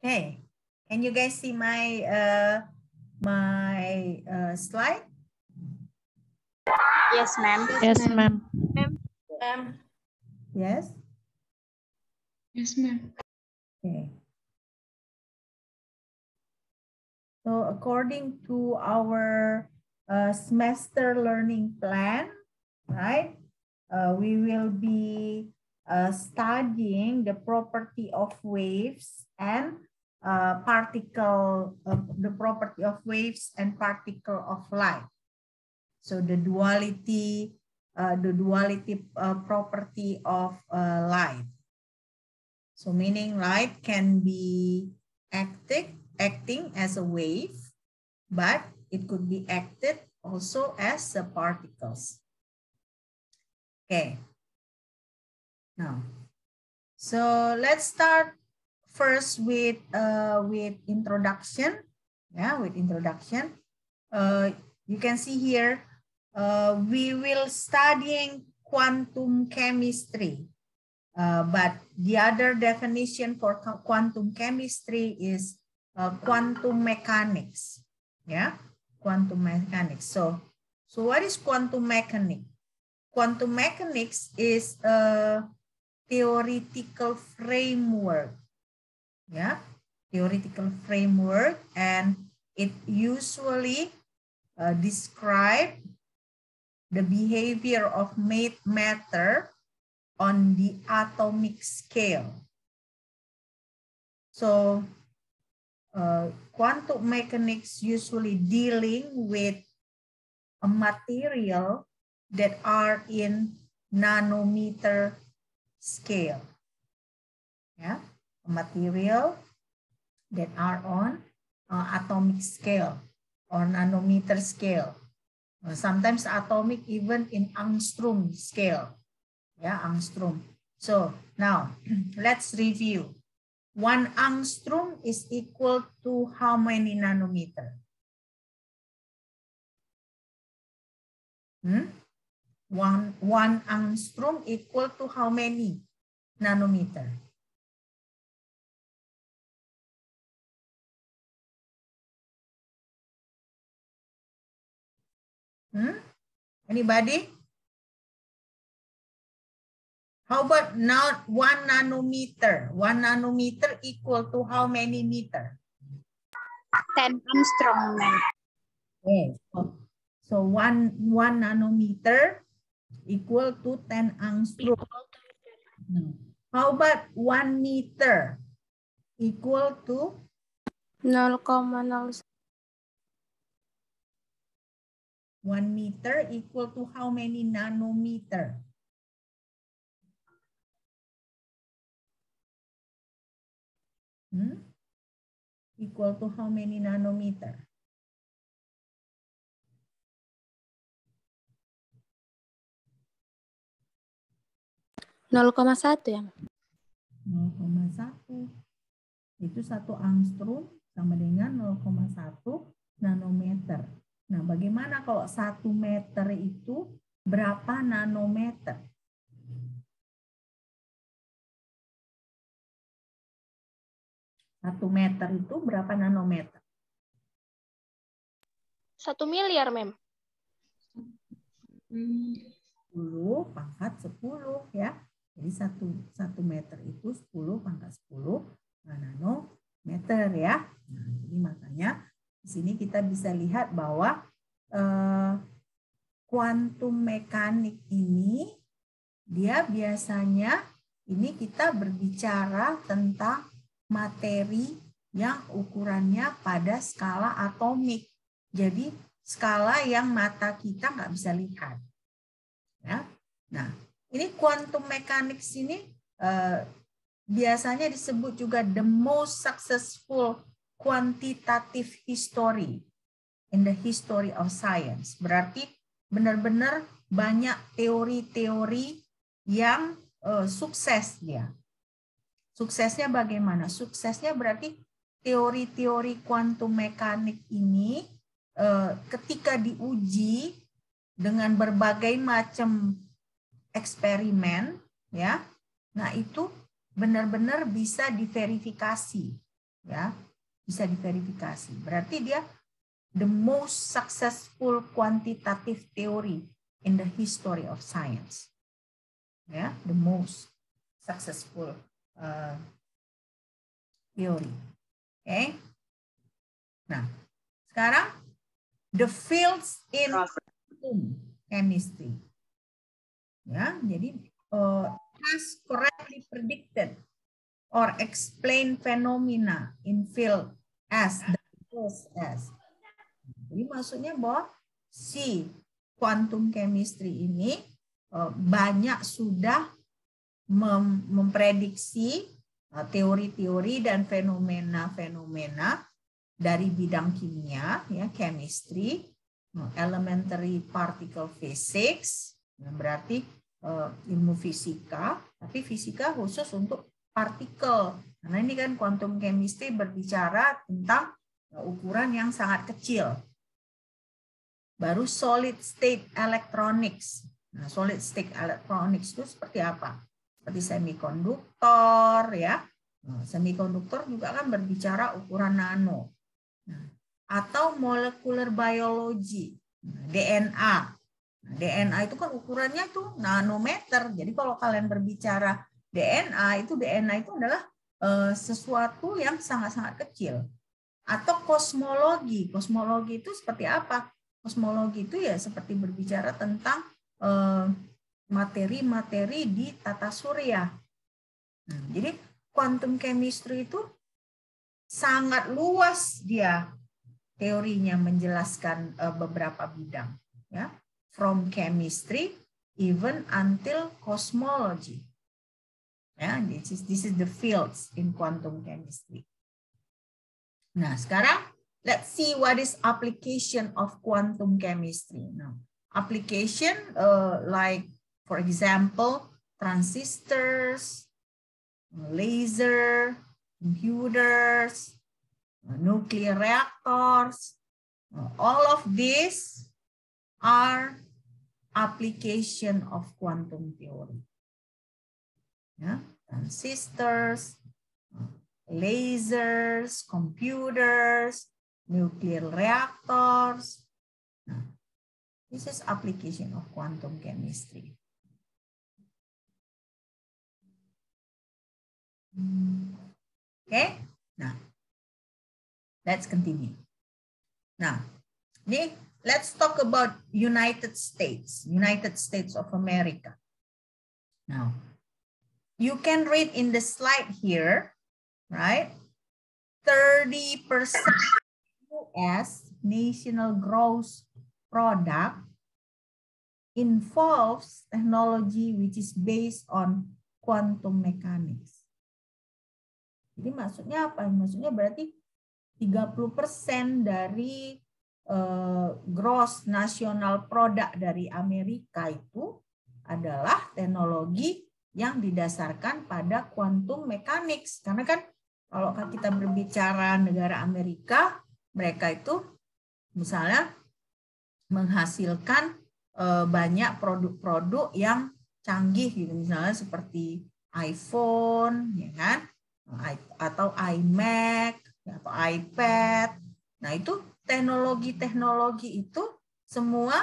Okay, can you guys see my slide? Yes, ma'am. Yes, ma'am. Yes. Yes, ma'am. Okay. So according to our semester learning plan, right? We will be studying the property of waves and the property of waves and particle of light. So the duality property of light. So meaning light can be acting as a wave, but it could be acted also as the particles. Okay. Now, so let's start first with introduction. Yeah, with introduction. You can see here, we will studying quantum chemistry. But the other definition for quantum chemistry is quantum mechanics. Yeah, quantum mechanics. So what is quantum mechanics? Quantum mechanics is a theoretical framework. Yeah, theoretical framework, and it usually describe the behavior of matter on the atomic scale. So quantum mechanics usually dealing with a material that are in nanometer scale. Yeah, a material that are on atomic scale or nanometer scale. Sometimes atomic even in angstrom scale. Yeah, angstrom. So now let's review. 1 angstrom is equal to how many nanometer? One angstrom equal to how many nanometer? Anybody? How about now 1 nanometer? 1 nanometer equal to how many meter? 10 Armstrong, ma'am. Okay. So 1 nanometer equal to 10 angstrom. No. How about 1 meter equal to 0,0. 1 meter equal to how many nanometer? Equal to how many nanometer? (0,1 ya? 0,1. Itu 1 angstrom sama dengan 0,1 nanometer. Nah, bagaimana kalau 1 meter itu berapa nanometer? 1 meter itu berapa nanometer? 1 miliar, ma'am. 10 pangkat 10 ya. Jadi 1 meter itu 10 pangkat 10 nanometer ya. Nah, jadi makanya di sini kita bisa lihat bahwa kuantum mekanik ini dia biasanya ini kita berbicara tentang materi yang ukurannya pada skala atomik. Jadi skala yang mata kita nggak bisa lihat. Ya. Nah, ini quantum mechanics ini biasanya disebut juga the most successful quantitative history in the history of science. Berarti benar-benar banyak teori-teori yang sukses dia. Suksesnya bagaimana? Suksesnya berarti teori-teori kuantum mekanik ini ketika diuji dengan berbagai macam eksperimen, ya, nah itu benar-benar bisa diverifikasi. ya, bisa diverifikasi. Berarti dia the most successful quantitative theory in the history of science. Ya, the most successful theory. Oke. Nah, sekarang the fields in chemistry. Ya, jadi has correctly predicted or explain phenomena in field as Jadi maksudnya bahwa si quantum chemistry ini banyak sudah memprediksi teori-teori dan fenomena-fenomena dari bidang kimia, ya, chemistry, elementary particle physics, berarti ilmu fisika, tapi fisika khusus untuk partikel. Karena ini kan quantum chemistry berbicara tentang ukuran yang sangat kecil. Baru solid state electronics. Nah, solid state electronics itu seperti apa? Seperti semikonduktor, ya. Semikonduktor juga kan berbicara ukuran nano. Atau molecular biology, DNA. DNA itu kan ukurannya tuh nanometer. Jadi kalau kalian berbicara DNA itu adalah sesuatu yang sangat-sangat kecil. Atau kosmologi. Kosmologi itu seperti apa? Kosmologi itu ya seperti berbicara tentang materi-materi di tata surya. Jadi quantum chemistry itu sangat luas dia teorinya menjelaskan beberapa bidang, ya, from chemistry even until cosmology. Ya, this is the fields in quantum chemistry. Nah, sekarang let's see what is application of quantum chemistry. Now, application like for example transistors, laser, computers, nuclear reactors, all of these are application of quantum theory. Ya, transistors, lasers, computers, nuclear reactors. Nah, this is application of quantum chemistry. Okay, nah, let's continue. Nah, let's talk about United States of America. Now, you can read in the slide here, right? 30% U.S. national gross product involves technology which is based on quantum mechanics. Jadi maksudnya apa? Maksudnya berarti 30% dari gross national product dari Amerika itu adalah teknologi yang didasarkan pada quantum mechanics. Karena kan kalau kita berbicara negara Amerika, mereka itu misalnya menghasilkan banyak produk-produk yang canggih gitu, misalnya seperti iPhone, ya kan, atau iMac, atau iPad. Nah, itu teknologi-teknologi itu semua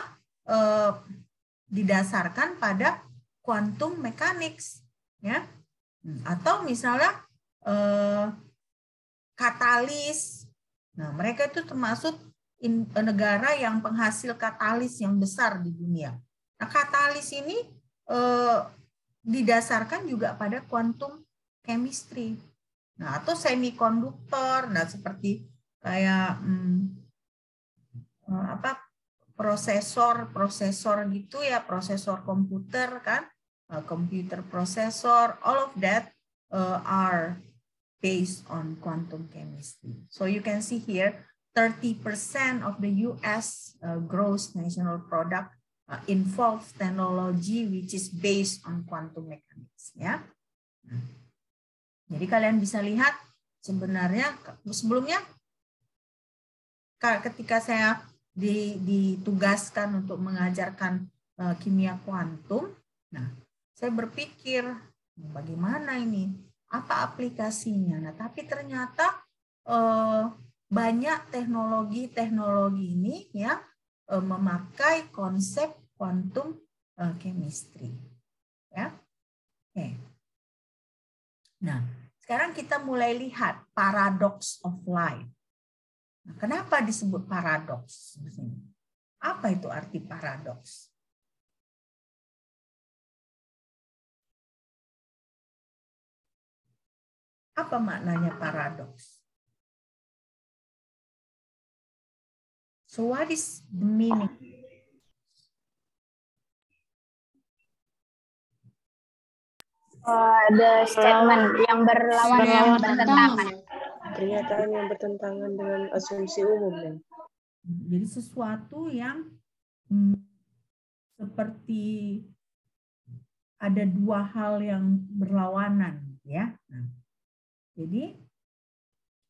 didasarkan pada quantum mechanics, ya. Atau misalnya katalis. Nah, mereka itu termasuk negara yang penghasil katalis yang besar di dunia. Nah, katalis ini didasarkan juga pada quantum chemistry. Nah, atau semikonduktor, nah seperti kayak prosesor gitu ya, prosesor komputer kan, computer processor, all of that are based on quantum chemistry. So you can see here 30% of the US gross national product involves technology which is based on quantum mechanics, ya. Jadi kalian bisa lihat sebenarnya sebelumnya ketika saya ditugaskan untuk mengajarkan kimia kuantum, nah saya berpikir bagaimana ini, apa aplikasinya. Nah, tapi ternyata banyak teknologi ini ya memakai konsep quantum chemistry. Ya. Oke. Nah, sekarang kita mulai lihat paradox of light. Nah, kenapa disebut paradoks? Apa itu arti paradoks? Apa maknanya paradoks? So what is the meaning? Ada statement yang berlawanan, yang bertentangan. Pernyataan yang bertentangan dengan asumsi umum. Ya. Jadi sesuatu yang seperti ada dua hal yang berlawanan, ya. Nah, jadi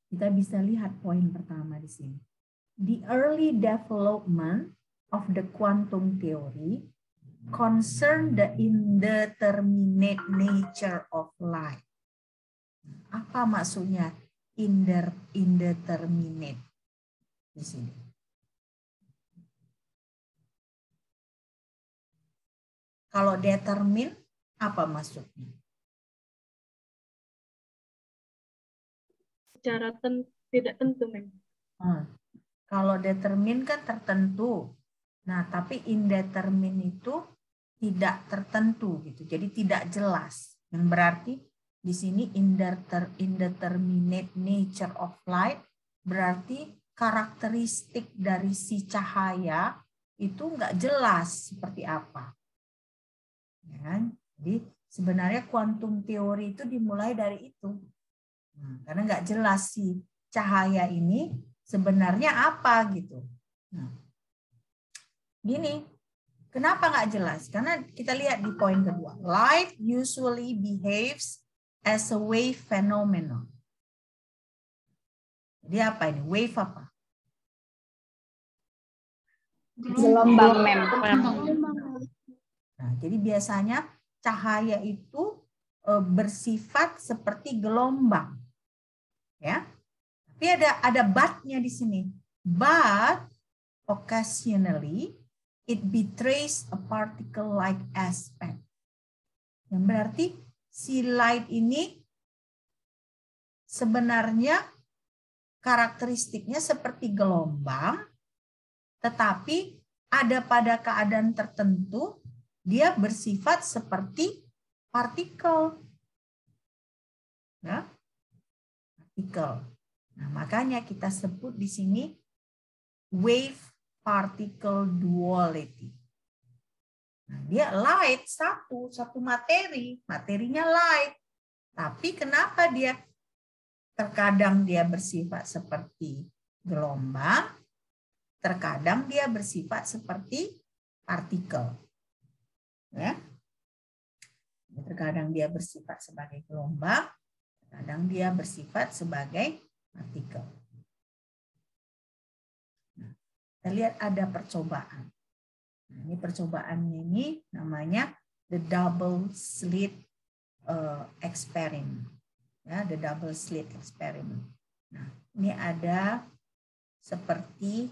kita bisa lihat poin pertama di sini. The early development of the quantum theory concern the indeterminate nature of light. Apa maksudnya indeterminate di sini? Kalau determine, apa maksudnya? Secara tidak tentu, Mem. Kalau determine kan tertentu. Nah, tapi indeterminate itu tidak tertentu gitu. Jadi tidak jelas. Yang berarti di sini indeterminate nature of light berarti karakteristik dari si cahaya itu nggak jelas seperti apa. Ya, jadi sebenarnya kuantum teori itu dimulai dari itu. Nah, karena nggak jelas si cahaya ini sebenarnya apa gitu. Nah, gini, kenapa nggak jelas? Karena kita lihat di poin kedua. Light usually behaves as a wave phenomenon. Jadi apa ini? Wave apa? Gelombang, Mem. Nah, jadi biasanya cahaya itu bersifat seperti gelombang. Ya. Tapi ada but-nya di sini. But occasionally it betrays a particle-like aspect. Yang berarti si light ini sebenarnya karakteristiknya seperti gelombang, tetapi ada pada keadaan tertentu dia bersifat seperti partikel. Ya, partikel. Nah, makanya kita sebut di sini wave particle duality. Nah, dia light satu materi, materinya light. Tapi kenapa dia terkadang dia bersifat seperti gelombang, terkadang dia bersifat seperti partikel. Ya. Terkadang dia bersifat sebagai gelombang, terkadang dia bersifat sebagai partikel. Nah, kita lihat ada percobaan. Nah, ini percobaannya ini namanya the double slit experiment. Ya, the double slit experiment. Nah, ini ada seperti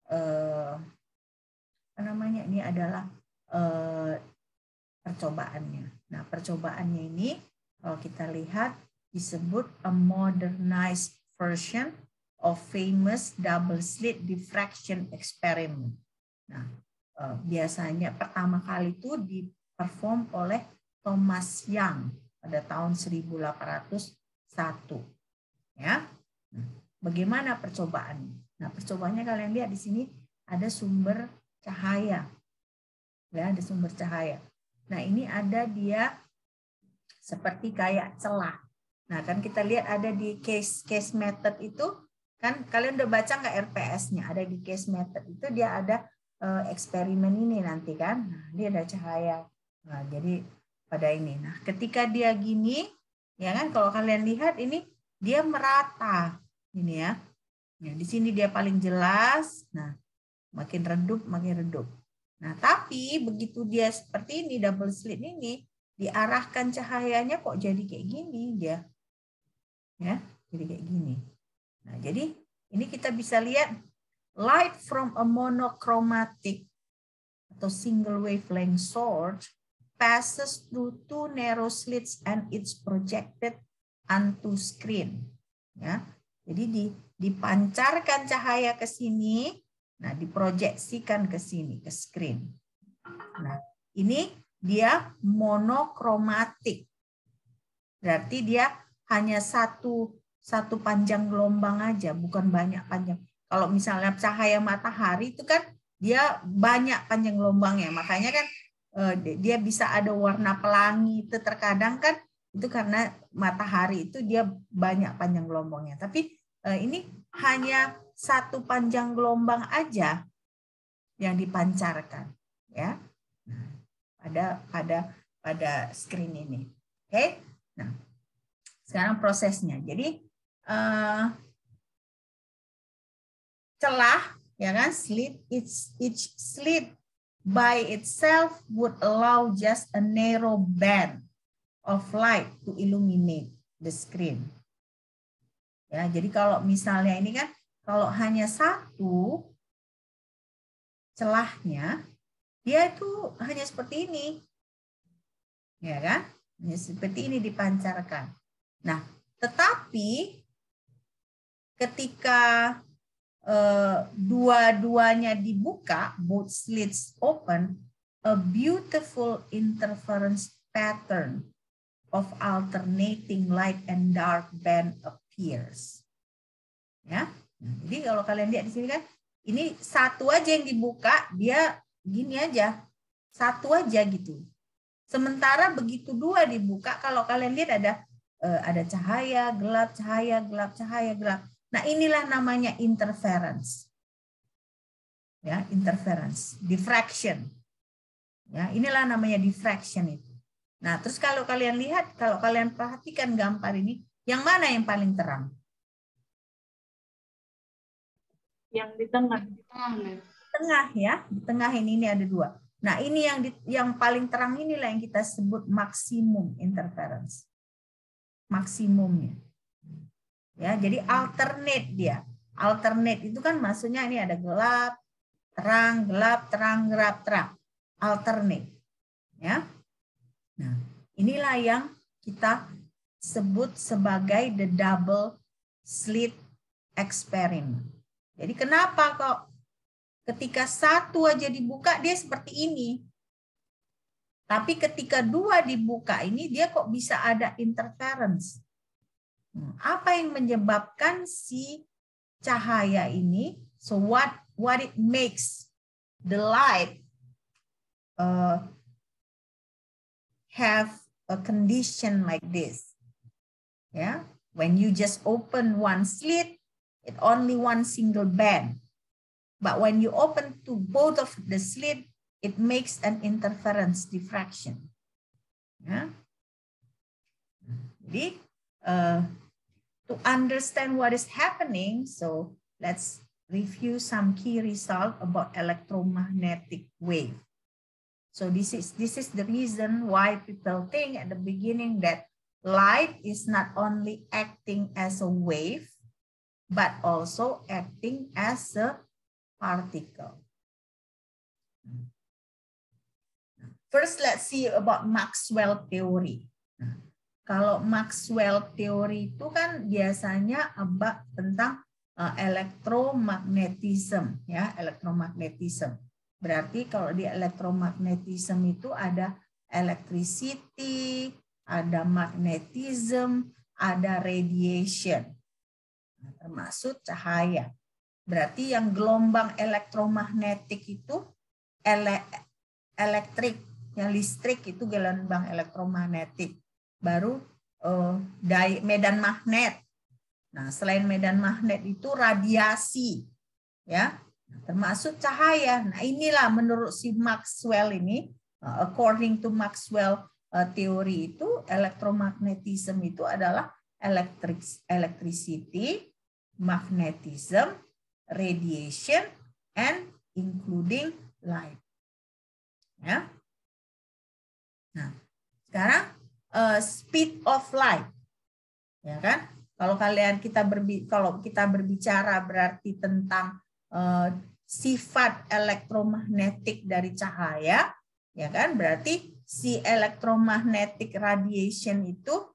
apa namanya? Ini adalah percobaannya. Nah, percobaannya ini kalau kita lihat disebut a modernized version of famous double slit diffraction experiment. Nah, biasanya pertama kali itu diperform oleh Thomas Young pada tahun 1801. Ya. Nah, bagaimana percobaannya? Nah, percobaannya kalian lihat di sini ada sumber cahaya. Ya, ada sumber cahaya. Nah, ini ada dia seperti kayak celah. Nah, kan kita lihat ada di case method itu, kan kalian udah baca nggak RPS-nya? Ada di case method itu dia ada eksperimen ini nanti kan. Nah, dia ada cahaya. Nah, jadi pada ini. Nah, ketika dia gini, ya kan kalau kalian lihat ini dia merata. Ini ya. Nah, di sini dia paling jelas. Nah, makin redup, makin redup. Nah, tapi begitu dia seperti ini, double slit ini, diarahkan cahayanya kok jadi kayak gini dia. Ya, jadi kayak gini. Nah, jadi ini kita bisa lihat light from a monochromatic atau single wavelength source passes through two narrow slits and it's projected onto screen. Ya, jadi dipancarkan cahaya ke sini, nah diproyeksikan ke sini ke screen. Nah, ini dia monokromatik. Berarti dia hanya satu panjang gelombang aja, bukan banyak panjang. Kalau misalnya cahaya matahari itu kan dia banyak panjang gelombangnya, makanya kan dia bisa ada warna pelangi itu terkadang kan itu karena matahari itu dia banyak panjang gelombangnya. Tapi ini hanya satu panjang gelombang aja yang dipancarkan, ya, pada screen ini. Oke, nah sekarang prosesnya. Jadi celah, ya kan, slit, each slit by itself would allow just a narrow band of light to illuminate the screen. Ya, jadi kalau misalnya ini kan, kalau hanya satu celahnya, dia itu hanya seperti ini, ya kan? Hanya seperti ini dipancarkan. Nah, tetapi ketika dua-duanya dibuka, both slits open, a beautiful interference pattern of alternating light and dark band appears. Ya, jadi kalau kalian lihat di sini kan, ini satu aja yang dibuka, dia gini aja, satu aja gitu. Sementara begitu dua dibuka, kalau kalian lihat ada cahaya, gelap, cahaya, gelap, cahaya, gelap. Nah, inilah namanya interference. Ya, interference, diffraction. Ya, inilah namanya diffraction itu. Nah, terus kalau kalian lihat, kalau kalian perhatikan gambar ini, yang mana yang paling terang? Yang di tengah. Tengah, ya. Di tengah ini ada dua. Nah, ini yang paling terang inilah yang kita sebut maksimum interference. Maksimumnya. Ya, jadi alternate dia. Alternate itu kan maksudnya ini ada gelap, terang, gelap, terang, gelap, terang. Alternate. Ya. Nah, inilah yang kita sebut sebagai the double slit experiment. Jadi kenapa kok ketika satu aja dibuka dia seperti ini? Tapi ketika dua dibuka ini dia kok bisa ada interference? Apa yang menyebabkan si cahaya ini? So what it makes the light have a condition like this? Yeah, when you just open one slit, it only one single band. But when you open to both of the slit, it makes an interference diffraction. Yeah. Jadi to understand what is happening, so let's review some key results about electromagnetic wave. So this is the reason why people think at the beginning that light is not only acting as a wave, but also acting as a particle. First, let's see about Maxwell theory. Kalau Maxwell teori itu kan biasanya tentang elektromagnetisme, ya, elektromagnetisme. Berarti kalau di elektromagnetisme itu ada electricity, ada magnetism, ada radiation, termasuk cahaya. Berarti yang gelombang elektromagnetik itu elektrik, yang listrik itu gelombang elektromagnetik. Baru medan magnet. Nah, selain medan magnet itu radiasi, ya, termasuk cahaya. Nah, inilah menurut si Maxwell ini, according to Maxwell teori itu, elektromagnetisme itu adalah electricity, magnetism, radiation, and including light. Ya. Nah, sekarang speed of light, ya kan? Kalau kalau kita berbicara berarti tentang sifat elektromagnetik dari cahaya, ya kan? Berarti si electromagnetic radiation itu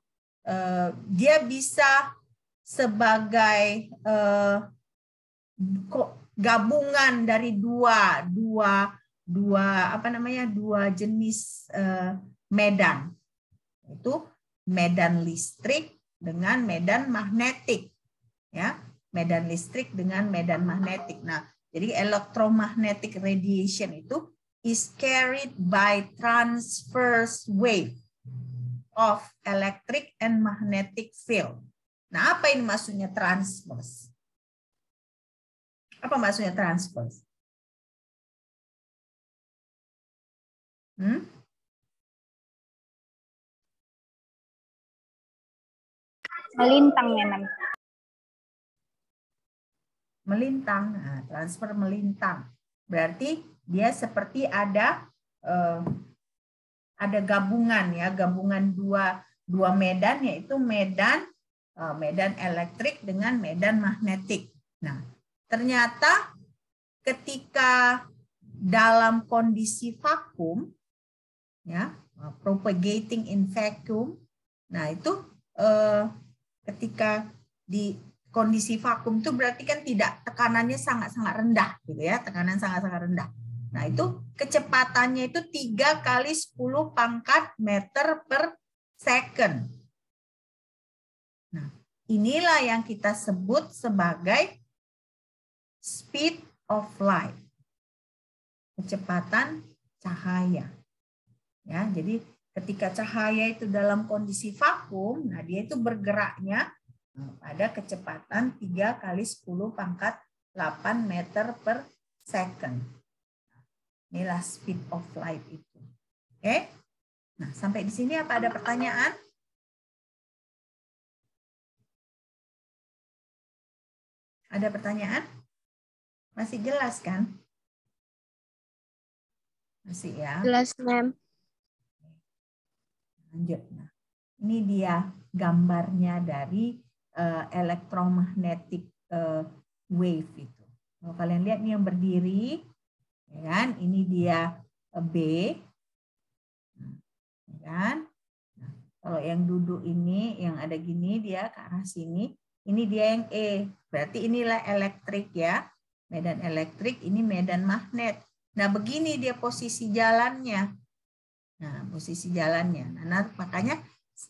dia bisa sebagai gabungan dari dua jenis medan. Itu medan listrik dengan medan magnetik, ya. Medan listrik dengan medan magnetik. Nah, jadi electromagnetic radiation itu is carried by transverse wave of electric and magnetic field. Nah, apa ini maksudnya transverse? Apa maksudnya transverse? Melintang memang. Melintang, nah, transfer melintang. Berarti dia seperti ada gabungan, ya, gabungan dua medan, yaitu medan elektrik dengan medan magnetik. Nah, ternyata ketika dalam kondisi vakum, ya, propagating in vacuum, nah itu ketika di kondisi vakum itu berarti kan tekanannya sangat-sangat rendah, gitu ya, tekanan sangat-sangat rendah. Nah, itu kecepatannya itu 3 kali 10 pangkat meter per second. Nah, inilah yang kita sebut sebagai speed of light. Kecepatan cahaya. Ya, jadi ketika cahaya itu dalam kondisi vakum, nah dia itu bergeraknya pada kecepatan 3 kali 10 pangkat 8 meter per second. Inilah speed of light itu. Oke? Nah, sampai di sini apa ada pertanyaan? Ada pertanyaan? Masih jelas kan? Masih ya? Jelas, Ma'am. Lanjut. Nah, ini dia gambarnya dari electromagnetic wave itu. Kalau kalian lihat nih yang berdiri, ya kan? Ini dia B, ya kan? Nah, kalau yang duduk ini, yang ada gini dia ke arah sini, ini dia yang E. Berarti inilah elektrik, ya, medan elektrik. Ini medan magnet. Nah, begini dia posisi jalannya. Nah, posisi jalannya. Nah, makanya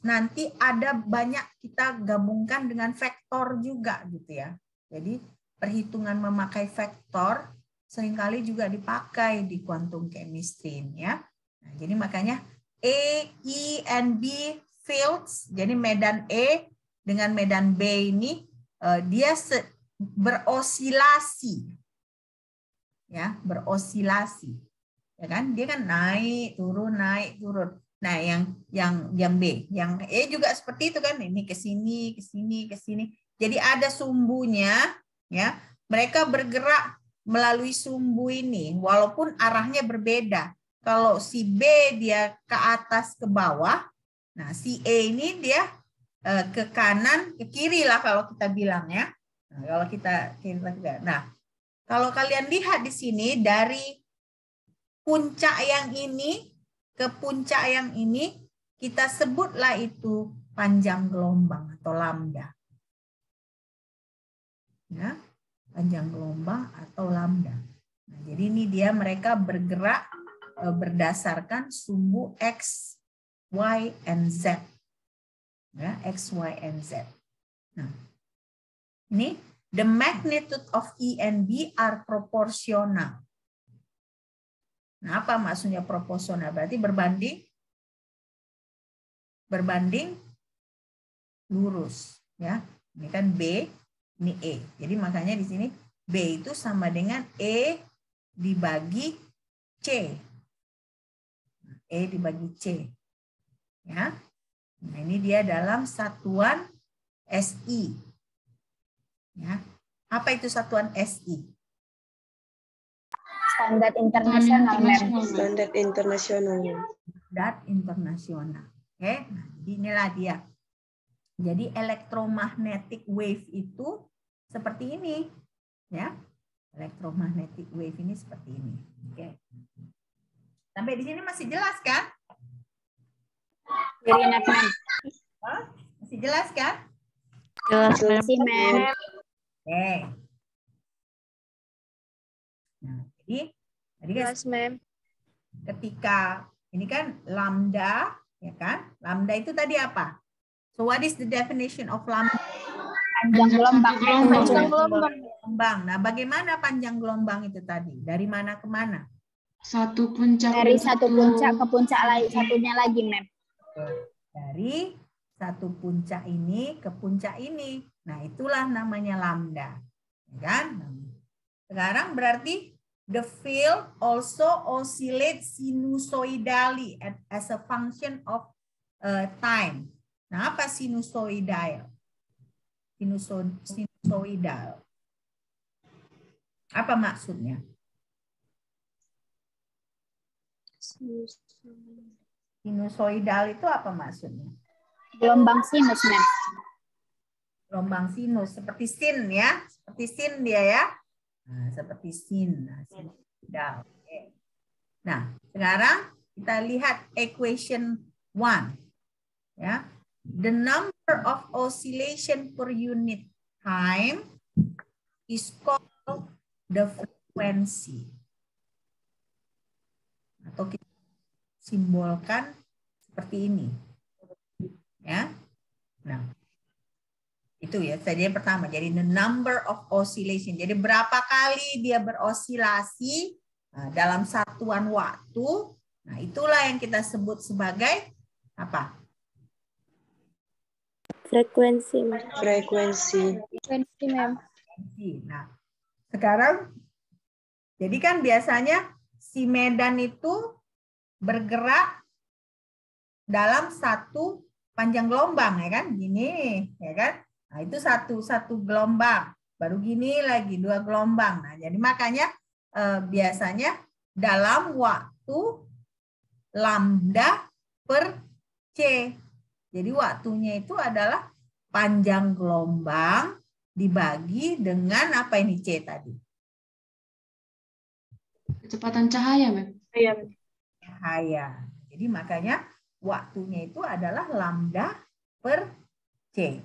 nanti ada banyak kita gabungkan dengan vektor juga gitu ya. Jadi perhitungan memakai vektor seringkali juga dipakai di quantum chemistry ya. Nah, jadi makanya E, E, and B fields. Jadi medan E dengan medan B ini dia berosilasi. Ya, berosilasi. Ya kan? Dia kan naik, turun, naik, turun. Nah, yang B, yang E juga seperti itu kan, ini ke sini, ke sini, ke sini. Jadi ada sumbunya, ya. Mereka bergerak melalui sumbu ini, walaupun arahnya berbeda. Kalau si B dia ke atas ke bawah, nah si E ini dia ke kanan, ke kiri lah kalau kita bilang ya. Nah, kalau kita nah, kalau kalian lihat di sini dari puncak yang ini ke puncak yang ini, kita sebutlah itu panjang gelombang atau lambda. Ya, panjang gelombang atau lambda. Nah, jadi ini dia mereka bergerak berdasarkan sumbu X, Y, and Z. Ya, X, Y, and Z. Nah, ini the magnitude of E and B are proportional. Nah, apa maksudnya proporsional? Berarti berbanding lurus, ya. Ini kan B, ini E. Jadi makanya di sini B itu sama dengan E dibagi C. E dibagi C. Ya. Nah, ini dia dalam satuan SI. Ya. Apa itu satuan SI? Standar internasional, Ma'am. Standar internasional. Standar internasional. Oke, nah, inilah dia. Jadi electromagnetic wave itu seperti ini, ya. Electromagnetic wave ini seperti ini. Oke. Sampai di sini masih jelas kan? Very nice, ma'am. Hah? Masih jelas kan? Jelas, Ma'am. Si, ma'am. Oke. Nah, jadi tadi kan Yes, ma'am. ketika ini kan lambda, ya kan? Lambda itu tadi apa? So what is the definition of lambda? Panjang gelombang. Panjang Gelombang. Nah, bagaimana panjang gelombang itu tadi? Dari mana ke mana? Satu puncak. Dari satu puncak ke puncak lain, satunya lagi, ma'am. Dari satu puncak ini ke puncak ini. Nah, itulah namanya lambda. Ya kan? Sekarang berarti the field also oscillates sinusoidally as a function of time. Nah, apa sinusoidal? Sinusoidal. Apa maksudnya? Sinusoidal itu apa maksudnya? Gelombang sinus, ma'am. Gelombang sinus, seperti sin ya. Seperti sin dia ya. Nah, seperti sin. Nah, sinusoidal. Oke. Nah, sekarang kita lihat equation 1. Ya. The number of oscillation per unit time is called the frequency. Atau kita simbolkan seperti ini. Ya. Nah, itu ya tadi yang pertama. Jadi the number of oscillation. Jadi berapa kali dia berosilasi dalam satuan waktu. Nah, itulah yang kita sebut sebagai apa? Frekuensi. Frekuensi, ma'am. Nah, sekarang jadi kan biasanya si medan itu bergerak dalam satu panjang gelombang ya kan, gini ya kan. Nah, itu satu gelombang, baru gini lagi 2 gelombang. Nah, jadi makanya biasanya dalam waktu lambda per C. Jadi waktunya itu adalah panjang gelombang dibagi dengan apa ini C tadi? Kecepatan cahaya, Ma'am. Iya. Cahaya. Jadi makanya waktunya itu adalah lambda per C.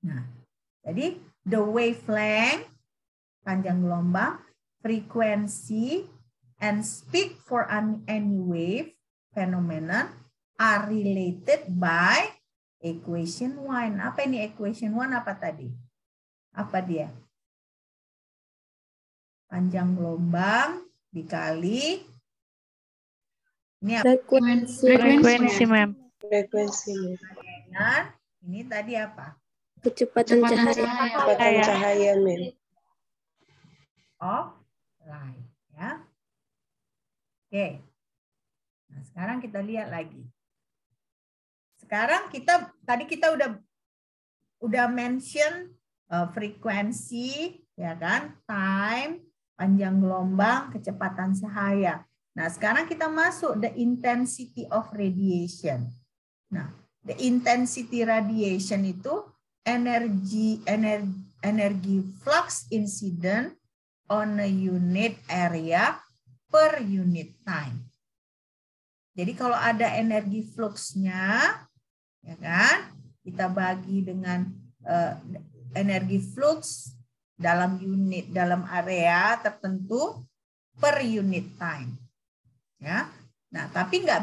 Nah, jadi the wavelength, panjang gelombang, frekuensi, and speed for any wave phenomenon are related by equation 1. Apa ini equation 1 apa tadi? Apa dia? Panjang gelombang dikali ini apa? Frekuensi, Ma'am. Dengan ini tadi apa? Kecepatan cahaya, ma'am. Of light, ya. Oke. Nah, sekarang kita lihat lagi. Sekarang tadi kita udah mention frekuensi, ya kan? Time, panjang gelombang, kecepatan cahaya. Nah, sekarang kita masuk the intensity of radiation. Nah, the intensity radiation itu energy flux incident on a unit area per unit time. Jadi kalau ada energi fluxnya, ya kan, kita bagi dengan energi flux dalam area tertentu per unit time. Ya, nah tapi nggak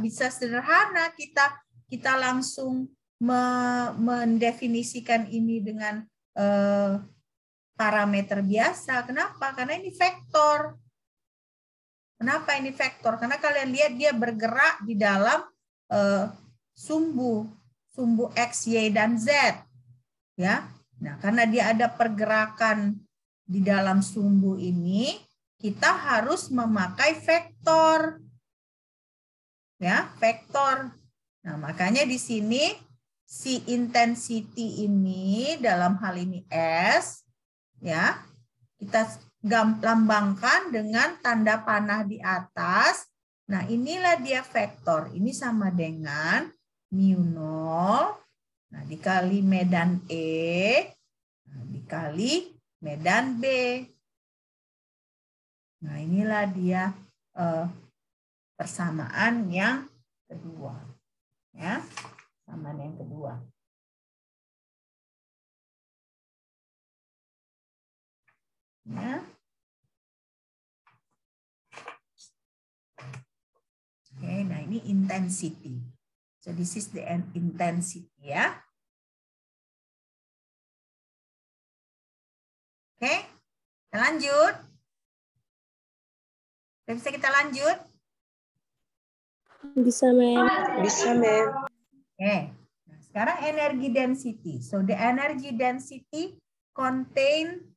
bisa sederhana kita langsung mendefinisikan ini dengan parameter biasa. Kenapa? Karena ini vektor. Kenapa ini vektor? Karena kalian lihat dia bergerak di dalam sumbu X, Y, dan Z. Ya. Nah, karena dia ada pergerakan di dalam sumbu ini, kita harus memakai vektor. Ya, vektor. Nah, makanya di sini si intensity ini dalam hal ini S, ya, kita lambangkan dengan tanda panah di atas. Nah, inilah dia vektor. Ini sama dengan mu 0 Nah, dikali medan E, nah, dikali medan B. Nah, inilah dia persamaan yang kedua. Ya, persamaan yang kedua. Ya. Oke, nah ini intensity. So this is the intensity ya. Oke, kita lanjut. Bisa kita lanjut? Bisa, Mem. Bisa, Mem. Oke, nah, sekarang energy density. So the energy density contained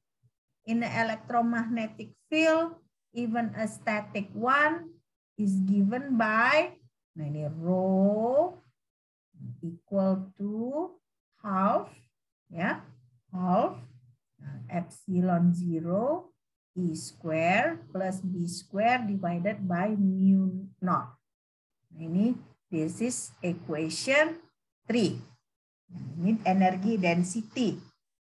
in the electromagnetic field, even a static one, is given by, nah ini rho equal to half, ya, half epsilon 0 E square plus B square divided by mu naught. Nah, ini this is equation 3. Ini energy density.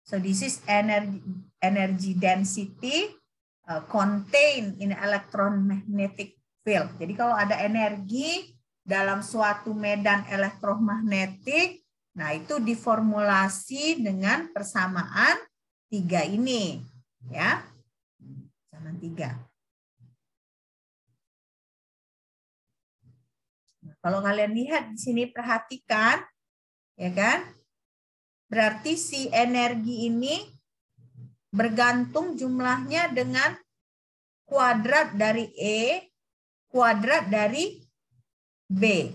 So this is energy density contained in electromagnetic field. Jadi kalau ada energi dalam suatu medan elektromagnetik, nah itu diformulasi dengan persamaan 3 ini, ya. Persamaan 3. Nah, kalau kalian lihat di sini perhatikan, ya kan? Berarti si energi ini bergantung jumlahnya dengan kuadrat dari E, kuadrat dari B.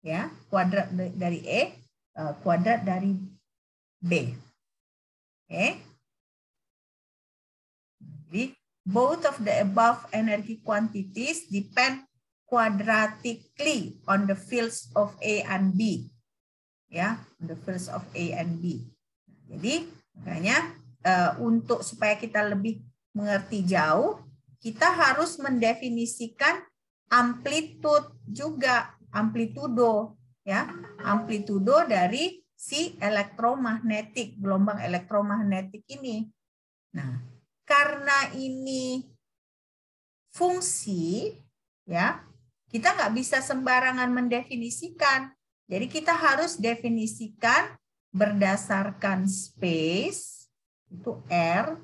Ya, kuadrat dari E, kuadrat dari B. Oke. Jadi, both of the above energy quantities depend quadratically on the fields of A and B. Ya, the fields of A and B. Jadi makanya untuk supaya kita lebih mengerti jauh, kita harus mendefinisikan amplitude juga, amplitudo, ya, amplitudo dari si elektromagnetik, gelombang elektromagnetik ini. Nah, karena ini fungsi, ya, kita nggak bisa sembarangan mendefinisikan. Jadi kita harus definisikan berdasarkan space, itu R,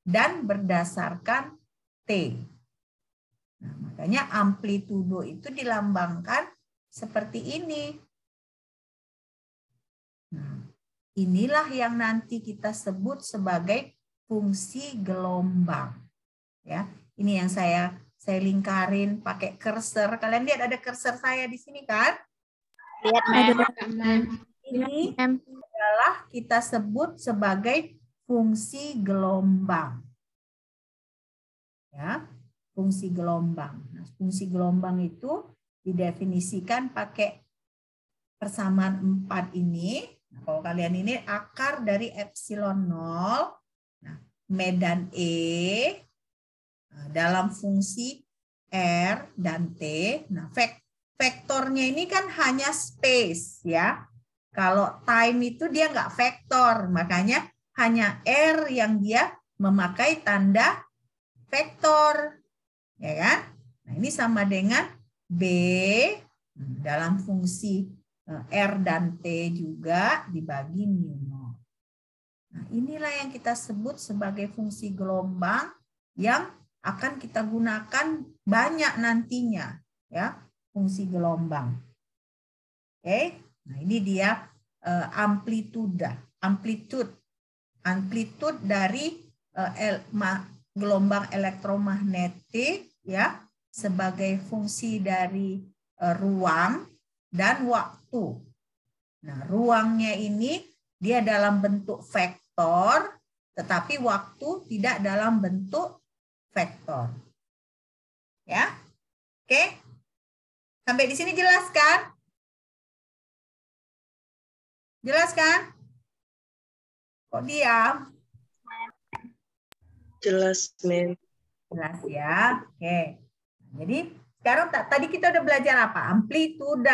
dan berdasarkan T. Nah, makanya amplitudo itu dilambangkan seperti ini. Nah, inilah yang nanti kita sebut sebagai fungsi gelombang. Ya, ini yang saya lingkarin pakai cursor. Kalian lihat ada cursor saya di sini kan? Lihat, Mem. Ini adalah kita sebut sebagai fungsi gelombang. Ya, fungsi gelombang. Nah, fungsi gelombang itu didefinisikan pakai persamaan 4 ini. Nah, kalau kalian ini akar dari epsilon 0, nah, medan E dalam fungsi R dan T. Nah, vektornya ini kan hanya space, ya. Kalau time itu dia nggak vektor, makanya hanya R yang dia memakai tanda vektor, ya kan? Nah, ini sama dengan B dalam fungsi R dan T juga dibagi mu naught. Nah, inilah yang kita sebut sebagai fungsi gelombang yang akan kita gunakan banyak nantinya, ya. Fungsi gelombang. Oke, nah ini dia amplitude dari gelombang elektromagnetik, ya, sebagai fungsi dari ruang dan waktu. Nah, ruangnya ini dia dalam bentuk vektor, tetapi waktu tidak dalam bentuk vektor. Ya, oke. Sampai di sini jelas kan? Jelas kan? Kok diam? Jelas, Mem. Jelas ya. Oke. Jadi sekarang tadi kita udah belajar apa? Amplitude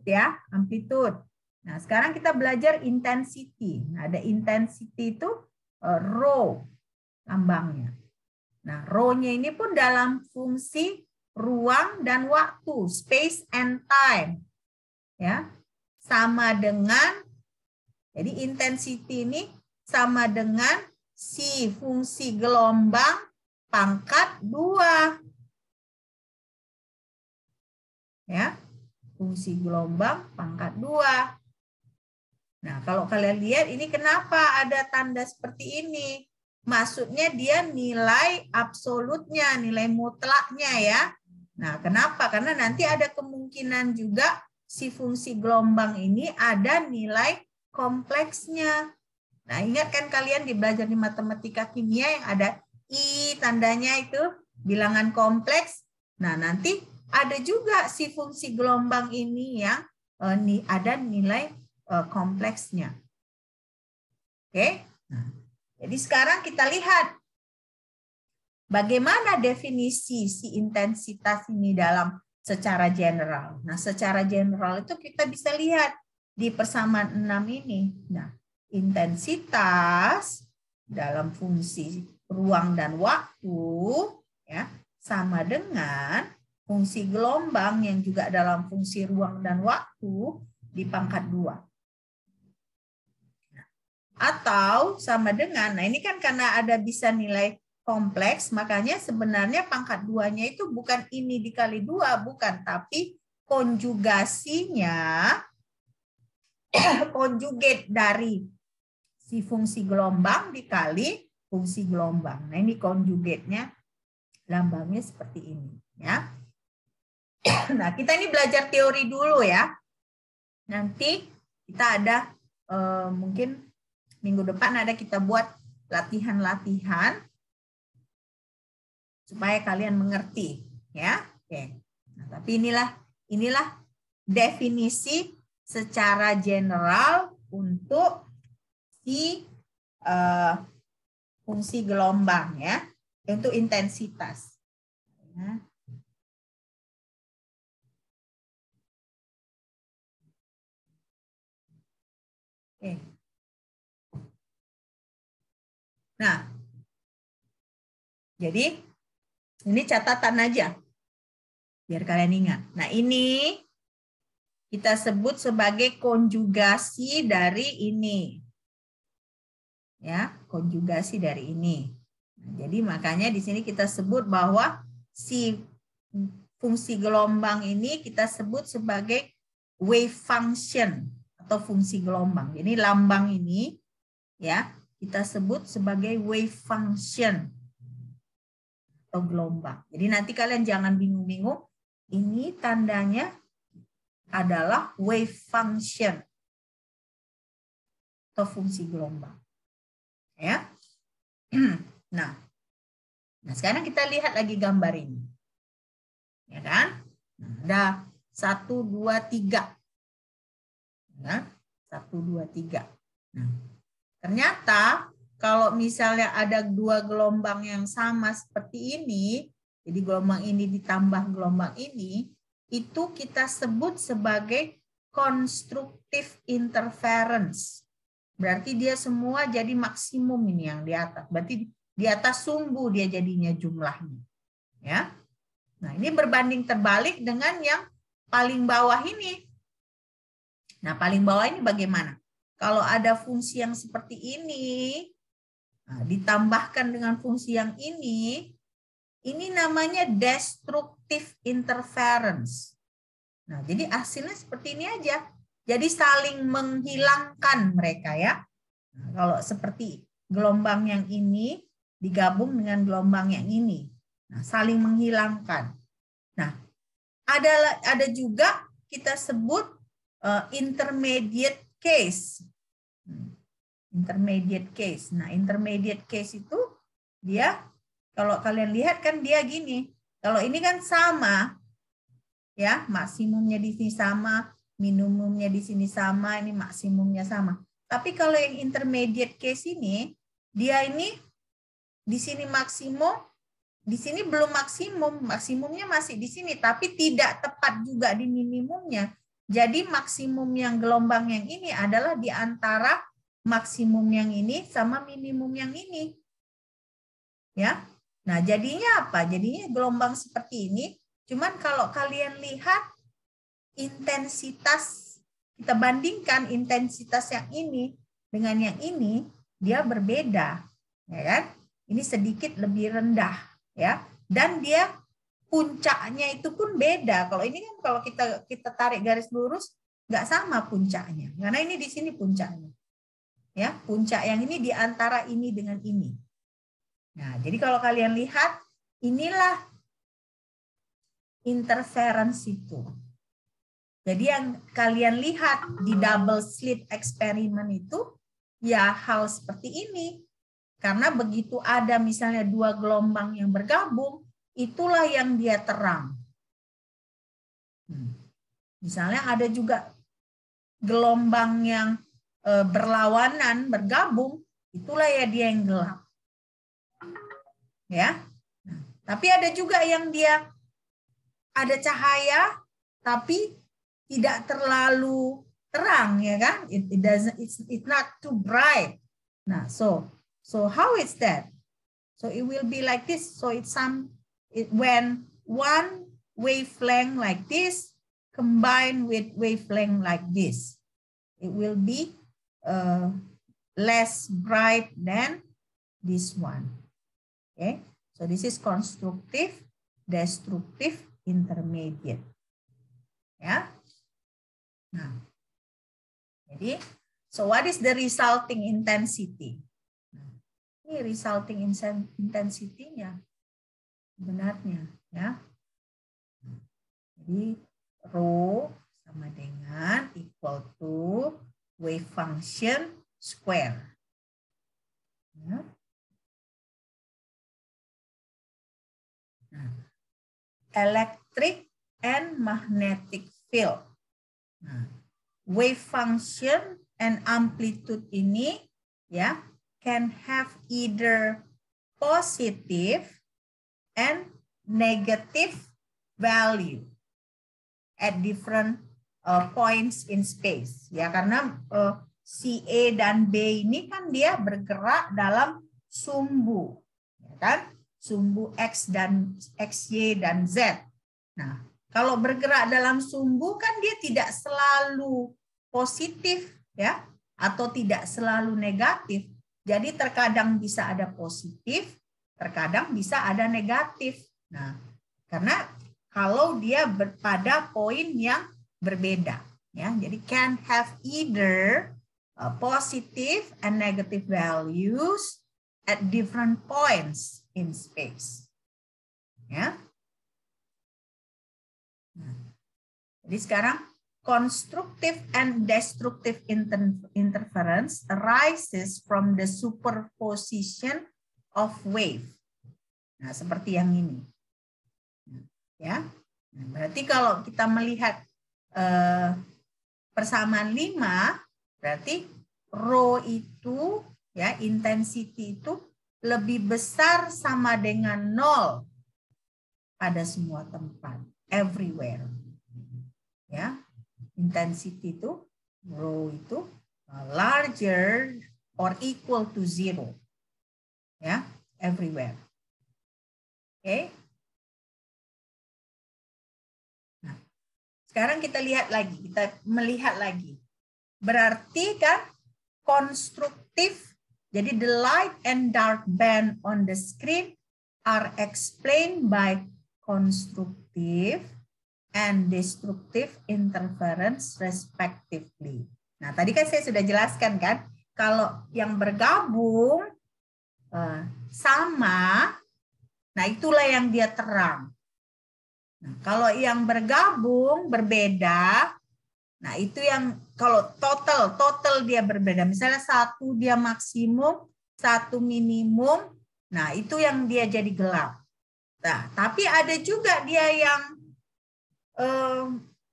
ya, amplitude. Nah, sekarang kita belajar intensity. Nah, ada intensity itu rho lambangnya. Nah, rho-nya ini pun dalam fungsi ruang dan waktu, space and time. Ya. Sama dengan, jadi intensity ini sama dengan si fungsi gelombang pangkat 2. Ya. Fungsi gelombang pangkat 2. Nah, kalau kalian lihat ini kenapa ada tanda seperti ini? Maksudnya dia nilai absolutnya, nilai mutlaknya ya. Nah, kenapa? Karena nanti ada kemungkinan juga si fungsi gelombang ini ada nilai kompleksnya. Nah, ingat kan kalian belajar di matematika kimia yang ada I tandanya itu bilangan kompleks. Nah, nanti ada juga si fungsi gelombang ini yang ada nilai kompleksnya. Oke. Nah, jadi sekarang kita lihat bagaimana definisi si intensitas ini dalam secara general. Nah, secara general itu kita bisa lihat di persamaan 6 ini. Nah, intensitas dalam fungsi ruang dan waktu ya sama dengan fungsi gelombang yang juga dalam fungsi ruang dan waktu di pangkat 2. Atau sama dengan, nah ini kan karena ada bisa nilai kompleks, makanya sebenarnya pangkat 2-nya itu bukan ini dikali 2, bukan, tapi konjugasinya, konjugat dari si fungsi gelombang dikali fungsi gelombang. Nah ini konjugatnya, lambangnya seperti ini. Ya. Nah kita ini belajar teori dulu ya. Nanti kita ada mungkin minggu depan ada kita buat latihan-latihan supaya kalian mengerti ya. Oke. Nah, tapi inilah definisi secara general untuk si fungsi gelombang ya, untuk intensitas. Ya. Oke. Nah, jadi ini catatan aja, biar kalian ingat. Nah, ini kita sebut sebagai konjugasi dari ini. Ya, konjugasi dari ini. Nah, jadi makanya di sini kita sebut bahwa si fungsi gelombang ini kita sebut sebagai wave function atau fungsi gelombang. Jadi lambang ini ya kita sebut sebagai wave function atau gelombang. Jadi nanti kalian jangan bingung-bingung. Ini tandanya adalah wave function atau fungsi gelombang. Ya. Nah, sekarang kita lihat lagi gambar ini. Ya kan? Nah, ada 1, 2, 3. Ya, 1, 2, 3. Nah, ternyata kalau misalnya ada 2 gelombang yang sama seperti ini, jadi gelombang ini ditambah gelombang ini, itu kita sebut sebagai constructive interference. Berarti dia semua jadi maksimum ini yang di atas. Berarti di atas sumbu dia jadinya jumlahnya. Ya. Nah, ini berbanding terbalik dengan yang paling bawah ini. Nah, paling bawah ini bagaimana? Kalau ada fungsi yang seperti ini, nah, ditambahkan dengan fungsi yang ini namanya destructive interference. Nah, jadi hasilnya seperti ini aja. Jadi saling menghilangkan mereka ya. Nah, kalau seperti gelombang yang ini digabung dengan gelombang yang ini. Nah, saling menghilangkan. Nah, ada juga kita sebut intermediate case. Intermediate case. Nah, intermediate case itu dia, kalau kalian lihat kan dia gini. Kalau ini kan sama, ya maksimumnya di sini sama, minimumnya di sini sama, ini maksimumnya sama. Tapi kalau yang intermediate case ini, dia ini di sini maksimum, di sini belum maksimum, maksimumnya masih di sini, tapi tidak tepat juga di minimumnya. Jadi maksimum yang gelombang yang ini adalah di antara maksimum yang ini sama minimum yang ini. Ya. Nah, jadinya apa? Jadinya gelombang seperti ini. Cuman kalau kalian lihat intensitas, kita bandingkan intensitas yang ini dengan yang ini, dia berbeda, ya kan? Ini sedikit lebih rendah, ya. Dan dia puncaknya itu pun beda. Kalau ini kan kalau kita tarik garis lurus nggak sama puncaknya, karena ini di sini puncaknya, ya. Puncak yang ini di antara ini dengan ini. Nah, jadi kalau kalian lihat, inilah interference itu. Jadi yang kalian lihat di double slit eksperimen itu, ya hal seperti ini. Karena begitu ada misalnya dua gelombang yang bergabung, itulah yang dia terang. Misalnya ada juga gelombang yang berlawanan, bergabung, itulah ya dia yang gelap. Ya, nah, tapi ada juga yang dia ada cahaya tapi tidak terlalu terang, ya kan? It's not too bright. Nah, so how is that? So it will be like this. So when one wavelength like this combined with wavelength like this, it will be less bright than this one. Okay, so this is constructive, destructive, intermediate. Ya. Nah, jadi, so what is the resulting intensity? Nah, ini resulting intensity-nya sebenarnya, ya. Jadi rho sama dengan equal to wave function square. Ya. Electric and magnetic field. Nah, wave function and amplitude ini ya can have either positive and negative value at different points in space. Ya, karena si A dan B ini kan dia bergerak dalam sumbu, ya kan? Sumbu X dan XY dan Z. Nah, kalau bergerak dalam sumbu kan dia tidak selalu positif, ya, atau tidak selalu negatif. Jadi terkadang bisa ada positif, terkadang bisa ada negatif. Nah, karena kalau dia pada poin yang berbeda, ya, jadi can have either positive and negative values at different points in space. Ya. Jadi sekarang constructive and destructive interference arises from the superposition of wave. Nah, seperti yang ini. Ya. Nah, berarti kalau kita melihat persamaan 5, berarti rho itu ya, intensity itu lebih besar sama dengan 0 pada semua tempat, everywhere. Ya, intensity itu, rho itu larger or equal to 0. Ya, everywhere. Oke. Nah, sekarang kita melihat lagi. Berarti kan konstruktif. Jadi the light and dark band on the screen are explained by constructive and destructive interference respectively. Nah, tadi kan saya sudah jelaskan kan, kalau yang bergabung sama, nah itulah yang dia terang. Nah, kalau yang bergabung berbeda, nah itu yang kalau total dia berbeda. Misalnya satu dia maksimum, satu minimum, nah itu yang dia jadi gelap. Nah, tapi ada juga dia yang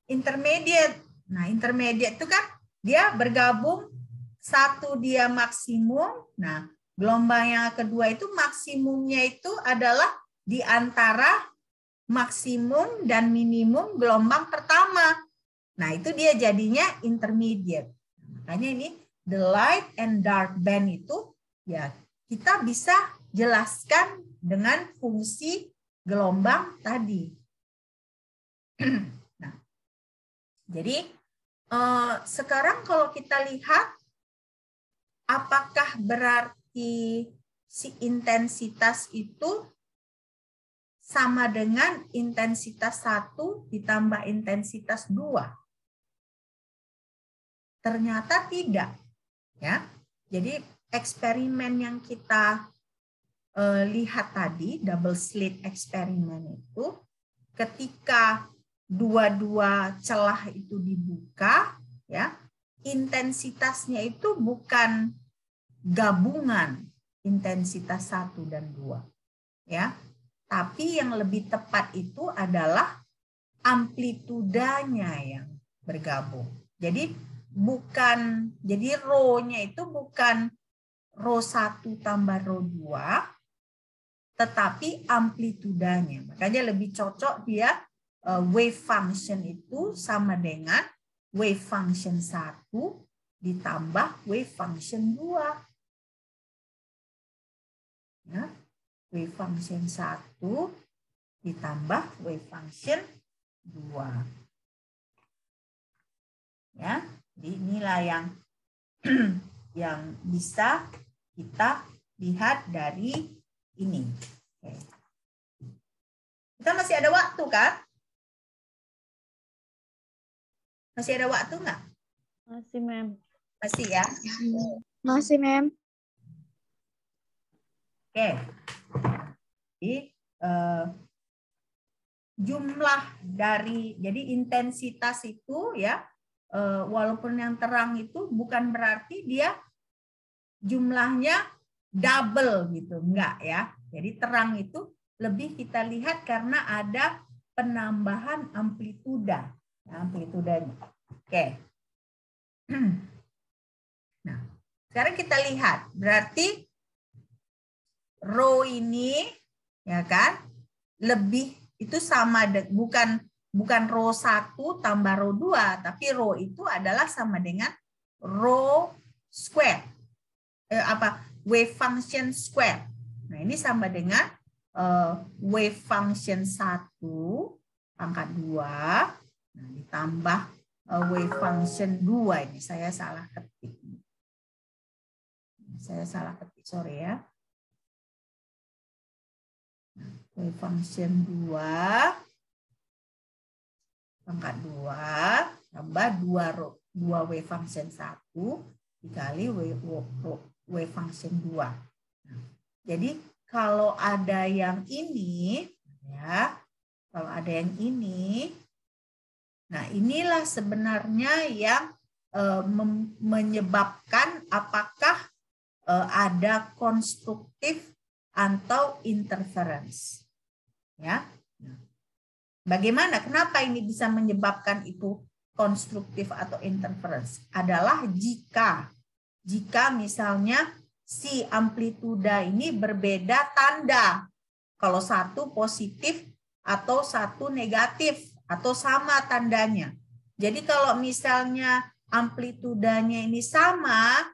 intermediate. Nah, intermediate itu kan dia bergabung, satu dia maksimum, nah gelombang yang kedua itu maksimumnya itu adalah di antara maksimum dan minimum gelombang pertama. Nah, itu dia jadinya intermediate. Makanya ini the light and dark band itu ya kita bisa jelaskan dengan fungsi gelombang tadi. Nah, jadi sekarang kalau kita lihat apakah berarti si intensitas itu sama dengan intensitas 1 ditambah intensitas 2? Ternyata tidak. Ya. Jadi eksperimen yang kita lihat tadi, double slit eksperimen itu, ketika dua-dua celah itu dibuka, ya, intensitasnya itu bukan gabungan intensitas 1 dan 2. Ya. Tapi yang lebih tepat itu adalah amplitudanya yang bergabung. Jadi rho-nya itu bukan rho 1 tambah rho 2, tetapi amplitudanya. Makanya lebih cocok dia wave function itu sama dengan wave function 1 ditambah wave function 2. Ya. Wave function 1 ditambah wave function 2. Ya, jadi inilah yang bisa kita lihat dari ini. Oke. Kita masih ada waktu kan? Masih ada waktu nggak? Masih, Mem. Masih ya? Masih, Mem. Oke. Jadi jumlah dari, jadi intensitas itu ya, walaupun yang terang itu bukan berarti dia jumlahnya double gitu, enggak ya. Jadi terang itu lebih kita lihat karena ada penambahan amplituda, amplitudanya. Oke. Nah, sekarang kita lihat, berarti rho ini ya kan lebih itu sama bukan rho 1 tambah rho 2, tapi rho itu adalah sama dengan rho square. Wave function square. Nah, ini sama dengan wave function 1 pangkat 2, nah, ditambah wave function 2. Ini saya salah ketik. Sorry ya. Wave function 2 pangkat 2 tambah 2 wave function 1 dikali wave function 2. Nah, jadi kalau ada yang ini ya, kalau ada yang ini, nah inilah sebenarnya yang menyebabkan apakah ada konstruktif atau interference. Ya. Bagaimana? Kenapa ini bisa menyebabkan itu konstruktif atau interference? Adalah jika misalnya si amplituda ini berbeda tanda. Kalau satu positif atau satu negatif atau sama tandanya. Jadi kalau misalnya amplitudanya ini sama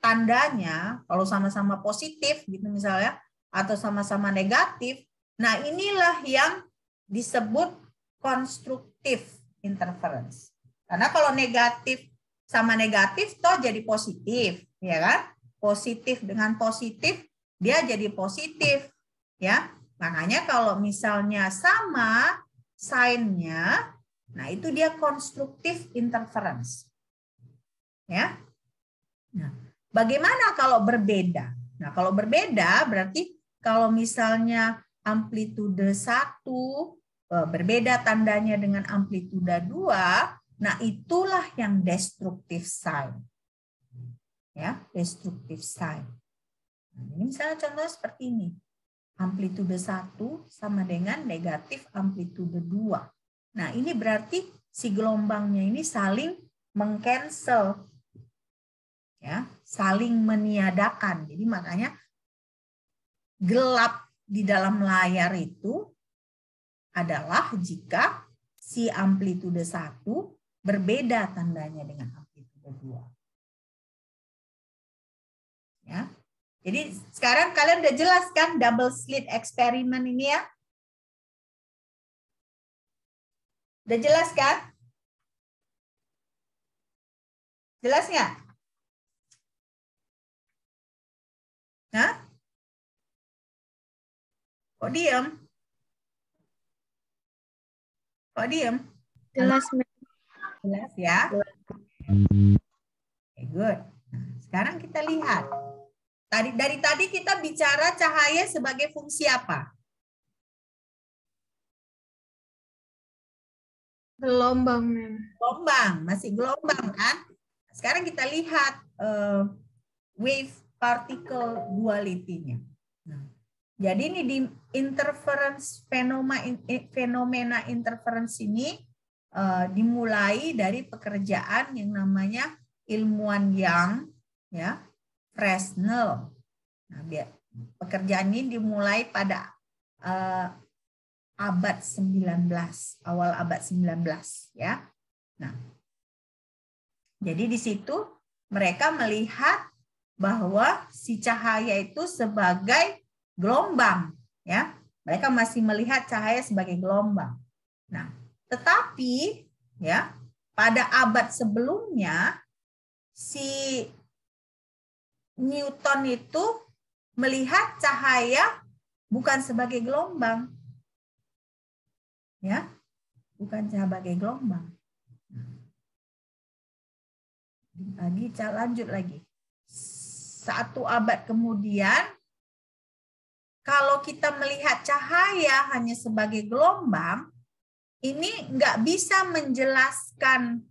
tandanya, kalau sama-sama positif gitu misalnya, atau sama-sama negatif, nah inilah yang disebut konstruktif interference. Karena kalau negatif sama negatif toh jadi positif, ya kan? Positif dengan positif dia jadi positif, ya. Makanya kalau misalnya sama sign-nya, nah itu dia konstruktif interference. Ya. Nah, bagaimana kalau berbeda? Nah, kalau berbeda berarti kalau misalnya amplitude 1 berbeda tandanya dengan amplitude 2, nah itulah yang destructive sign. Ya, destructive sign. Nah, ini misalnya contoh seperti ini. Amplitude 1 sama dengan negatif amplitude 2. Nah, ini berarti si gelombangnya ini saling mengcancel. Ya, saling meniadakan. Jadi makanya gelap di dalam layar itu adalah jika si amplitude 1 berbeda tandanya dengan amplitude 2. Ya. Jadi sekarang kalian udah jelas kan double slit eksperimen ini ya? Udah jelas kan? Jelas nggak? Hah? Kok diem? Kok diem? Jelas, Jelas ya? Okay, good. Nah, sekarang kita lihat. Dari tadi kita bicara cahaya sebagai fungsi apa? Gelombang, Mem. Gelombang, masih gelombang kan? Sekarang kita lihat wave particle duality-nya. Nah, jadi ini di interference fenomena interference ini dimulai dari pekerjaan yang namanya ilmuwan Young, ya, Fresnel. Nah, pekerjaan ini dimulai pada abad 19, awal abad 19, ya. Nah, jadi di situ mereka melihat bahwa si cahaya itu sebagai gelombang, ya. Mereka masih melihat cahaya sebagai gelombang. Nah, tetapi ya, pada abad sebelumnya si Newton itu melihat cahaya bukan sebagai gelombang. Ya, bukan sebagai gelombang. Lanjut lagi. 1 abad kemudian, kalau kita melihat cahaya hanya sebagai gelombang, ini nggak bisa menjelaskan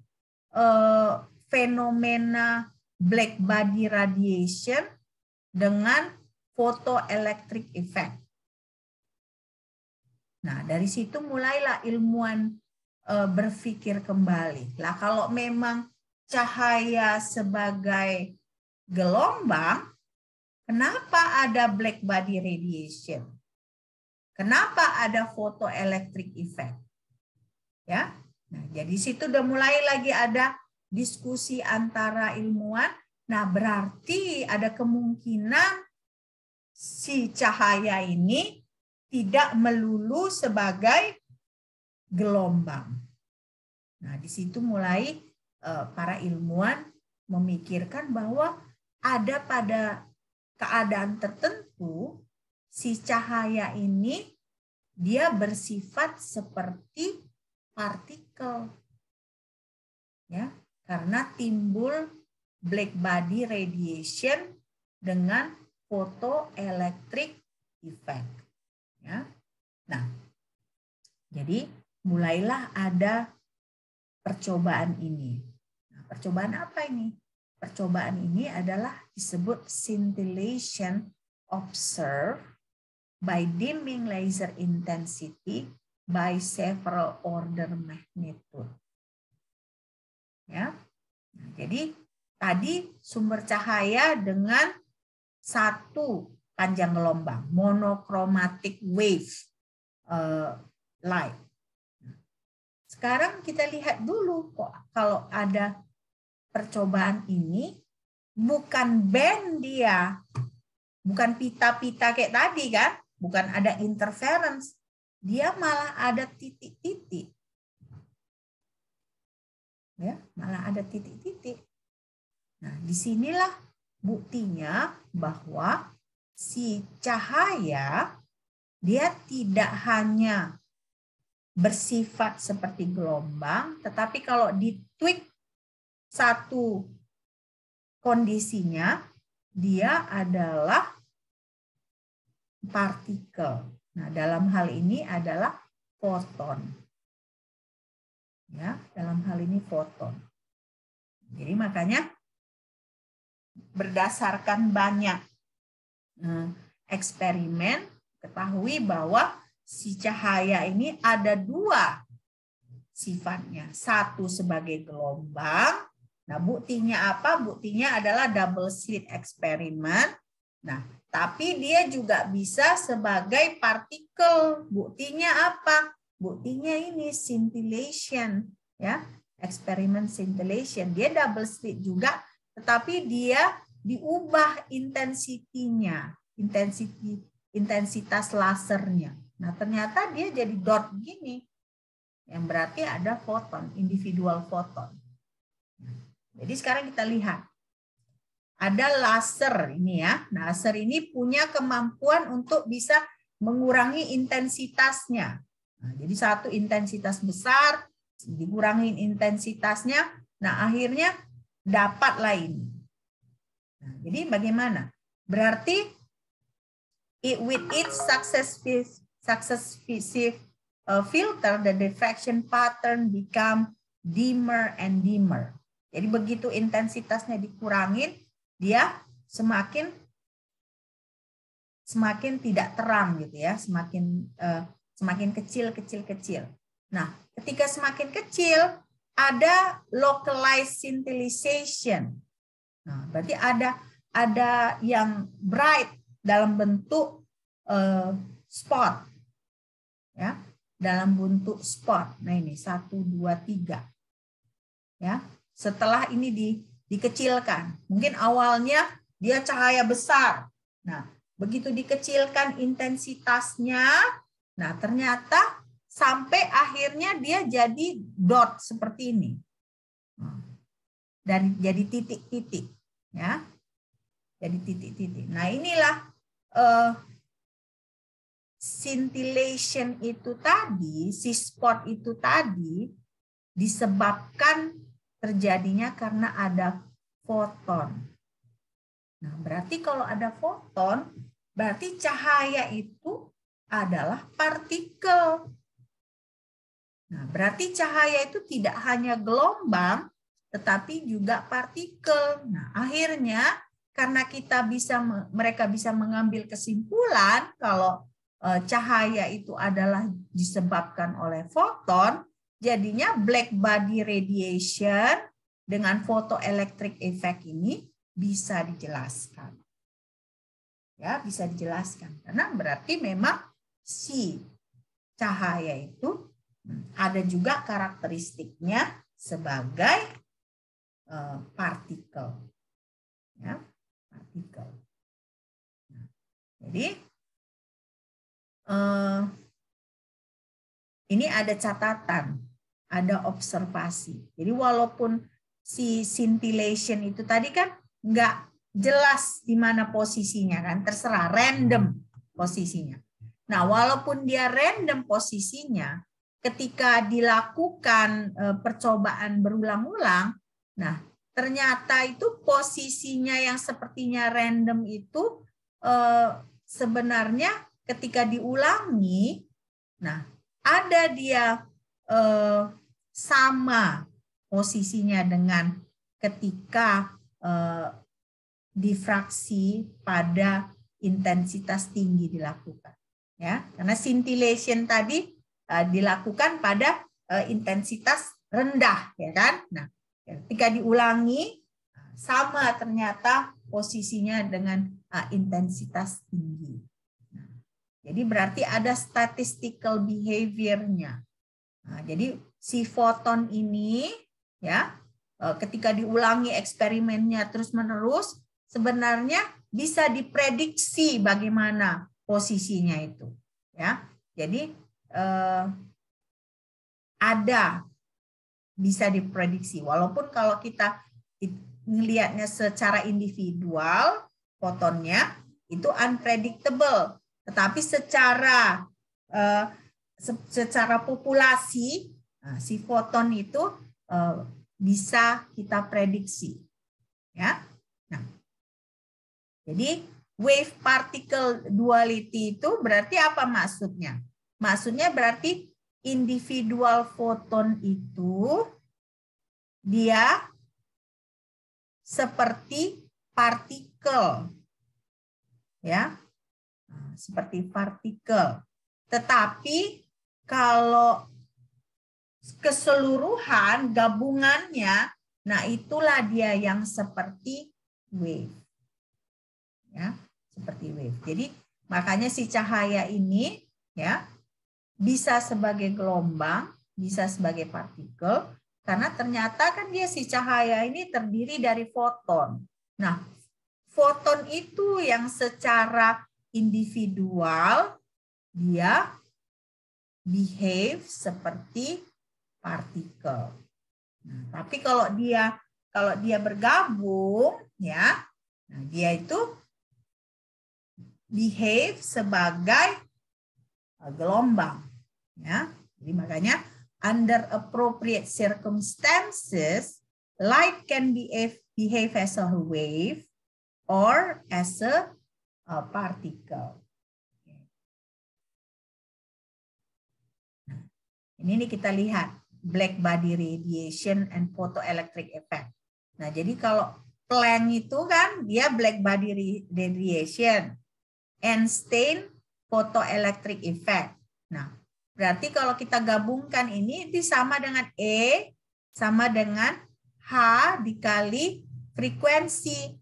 fenomena black body radiation dengan photoelectric effect. Nah, dari situ mulailah ilmuwan berpikir kembali. Lah, kalau memang cahaya sebagai gelombang, kenapa ada black body radiation? Kenapa ada photoelectric effect? Ya, nah, jadi situ udah mulai lagi ada diskusi antara ilmuwan. Nah, berarti ada kemungkinan si cahaya ini tidak melulu sebagai gelombang. Nah, di situ mulai para ilmuwan memikirkan bahwa ada pada keadaan tertentu si cahaya ini dia bersifat seperti partikel, ya, karena timbul black body radiation dengan photoelectric effect, ya. Nah, jadi mulailah ada percobaan ini. Nah, percobaan apa ini? Percobaan ini adalah disebut scintillation observed by dimming laser intensity by several order magnitude. Ya. Nah, jadi tadi sumber cahaya dengan 1 panjang gelombang, monochromatic wave light. Sekarang kita lihat dulu kok kalau ada percobaan ini bukan band dia, bukan pita-pita kayak tadi kan, bukan ada interference. Dia malah ada titik-titik. Ya, malah ada titik-titik. Nah, disinilah buktinya bahwa si cahaya dia tidak hanya bersifat seperti gelombang, tetapi kalau ditweak satu kondisinya, dia adalah partikel. Nah, dalam hal ini adalah foton. Ya, dalam hal ini foton. Jadi makanya berdasarkan banyak eksperimen, ketahui bahwa si cahaya ini ada 2 sifatnya. 1 sebagai gelombang. Nah, buktinya apa? Buktinya adalah double slit eksperimen. Nah, tapi dia juga bisa sebagai partikel. Buktinya apa? Buktinya ini scintillation, ya, experiment scintillation. Dia double slit juga, tetapi dia diubah intensitinya, intensitas lasernya. Nah, ternyata dia jadi dot gini, yang berarti ada foton, individual foton. Jadi sekarang kita lihat. Ada laser ini ya. Laser ini punya kemampuan untuk bisa mengurangi intensitasnya. Nah, jadi satu intensitas besar, dikurangi intensitasnya, nah akhirnya dapatlah ini. Nah, jadi bagaimana? Berarti with its successive filter, the diffraction pattern become dimmer and dimmer. Jadi begitu intensitasnya dikurangin, dia semakin tidak terang gitu ya, semakin kecil. Nah, ketika semakin kecil ada localized scintillation. Nah, berarti ada yang bright dalam bentuk spot, ya, dalam bentuk spot. Nah ini 1, 2, 3, ya. Setelah ini dikecilkan, mungkin awalnya dia cahaya besar. Nah, begitu dikecilkan intensitasnya, nah ternyata sampai akhirnya dia jadi dot seperti ini. Dan jadi titik-titik, ya. Jadi titik-titik. Nah, inilah scintillation itu tadi, si spot itu tadi disebabkan terjadinya karena ada foton. Nah, berarti kalau ada foton, berarti cahaya itu adalah partikel. Nah, berarti cahaya itu tidak hanya gelombang, tetapi juga partikel. Nah, akhirnya karena mereka bisa mengambil kesimpulan kalau cahaya itu adalah disebabkan oleh foton, jadinya black body radiation dengan photoelectric effect ini bisa dijelaskan. Ya, bisa dijelaskan. Karena berarti memang si cahaya itu ada juga karakteristiknya sebagai partikel. Ya, partikel. Nah, jadi ini ada catatan, ada observasi. Jadi walaupun si scintillation itu tadi kan nggak jelas di mana posisinya kan, terserah, random posisinya. Nah, walaupun dia random posisinya, ketika dilakukan percobaan berulang-ulang, nah ternyata itu posisinya yang sepertinya random itu sebenarnya ketika diulangi, nah ada dia sama posisinya dengan ketika difraksi pada intensitas tinggi dilakukan, ya, karena scintillation tadi dilakukan pada intensitas rendah, ya kan. Nah, ketika diulangi sama ternyata posisinya dengan intensitas tinggi. Nah, jadi berarti ada statistical behavior-nya. Nah, jadi si foton ini, ya, ketika diulangi eksperimennya terus-menerus, sebenarnya bisa diprediksi bagaimana posisinya itu, ya. Jadi ada, bisa diprediksi, walaupun kalau kita melihatnya secara individual, fotonnya itu unpredictable, tetapi secara populasi, si foton itu bisa kita prediksi, ya. Nah, jadi wave particle duality itu berarti apa maksudnya? Maksudnya berarti individual foton itu dia seperti partikel, ya, seperti partikel. Tetapi kalau keseluruhan gabungannya, nah itulah dia yang seperti wave, ya, seperti wave. Jadi makanya si cahaya ini, ya, bisa sebagai gelombang, bisa sebagai partikel, Karena ternyata kan dia si cahaya ini terdiri dari foton. Nah, foton itu yang secara individual dia behave seperti partikel. Nah, tapi kalau dia bergabung ya, nah dia itu behave sebagai gelombang ya. Jadi makanya under appropriate circumstances light can behave as a wave or as a particle. Nah, ini kita lihat black body radiation and photoelectric effect. Nah, jadi kalau Planck itu kan dia black body radiation, Einstein photoelectric effect. Nah, berarti kalau kita gabungkan ini sama dengan E sama dengan H dikali frekuensi.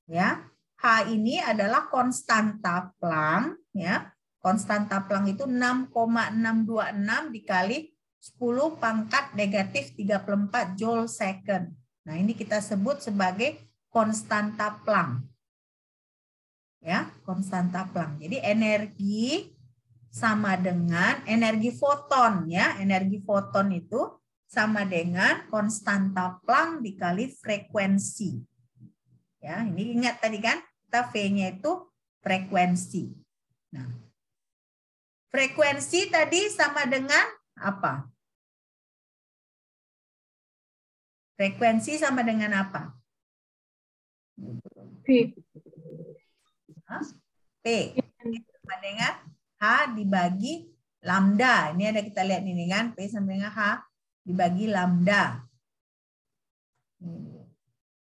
Ya. H ini adalah konstanta Planck ya. Konstanta Planck itu 6,626 dikali 10 pangkat negatif 34 joule second. Nah, ini kita sebut sebagai konstanta Planck. Ya, konstanta Planck. Jadi energi sama dengan energi foton ya. Energi foton itu sama dengan konstanta Planck dikali frekuensi. Ya, ini ingat tadi kan kita V-nya itu frekuensi. Nah, frekuensi tadi sama dengan apa? Frekuensi sama dengan apa? V. P. Sama dengan H dibagi lambda. Ini ada kita lihat ini kan. P sama dengan H dibagi lambda.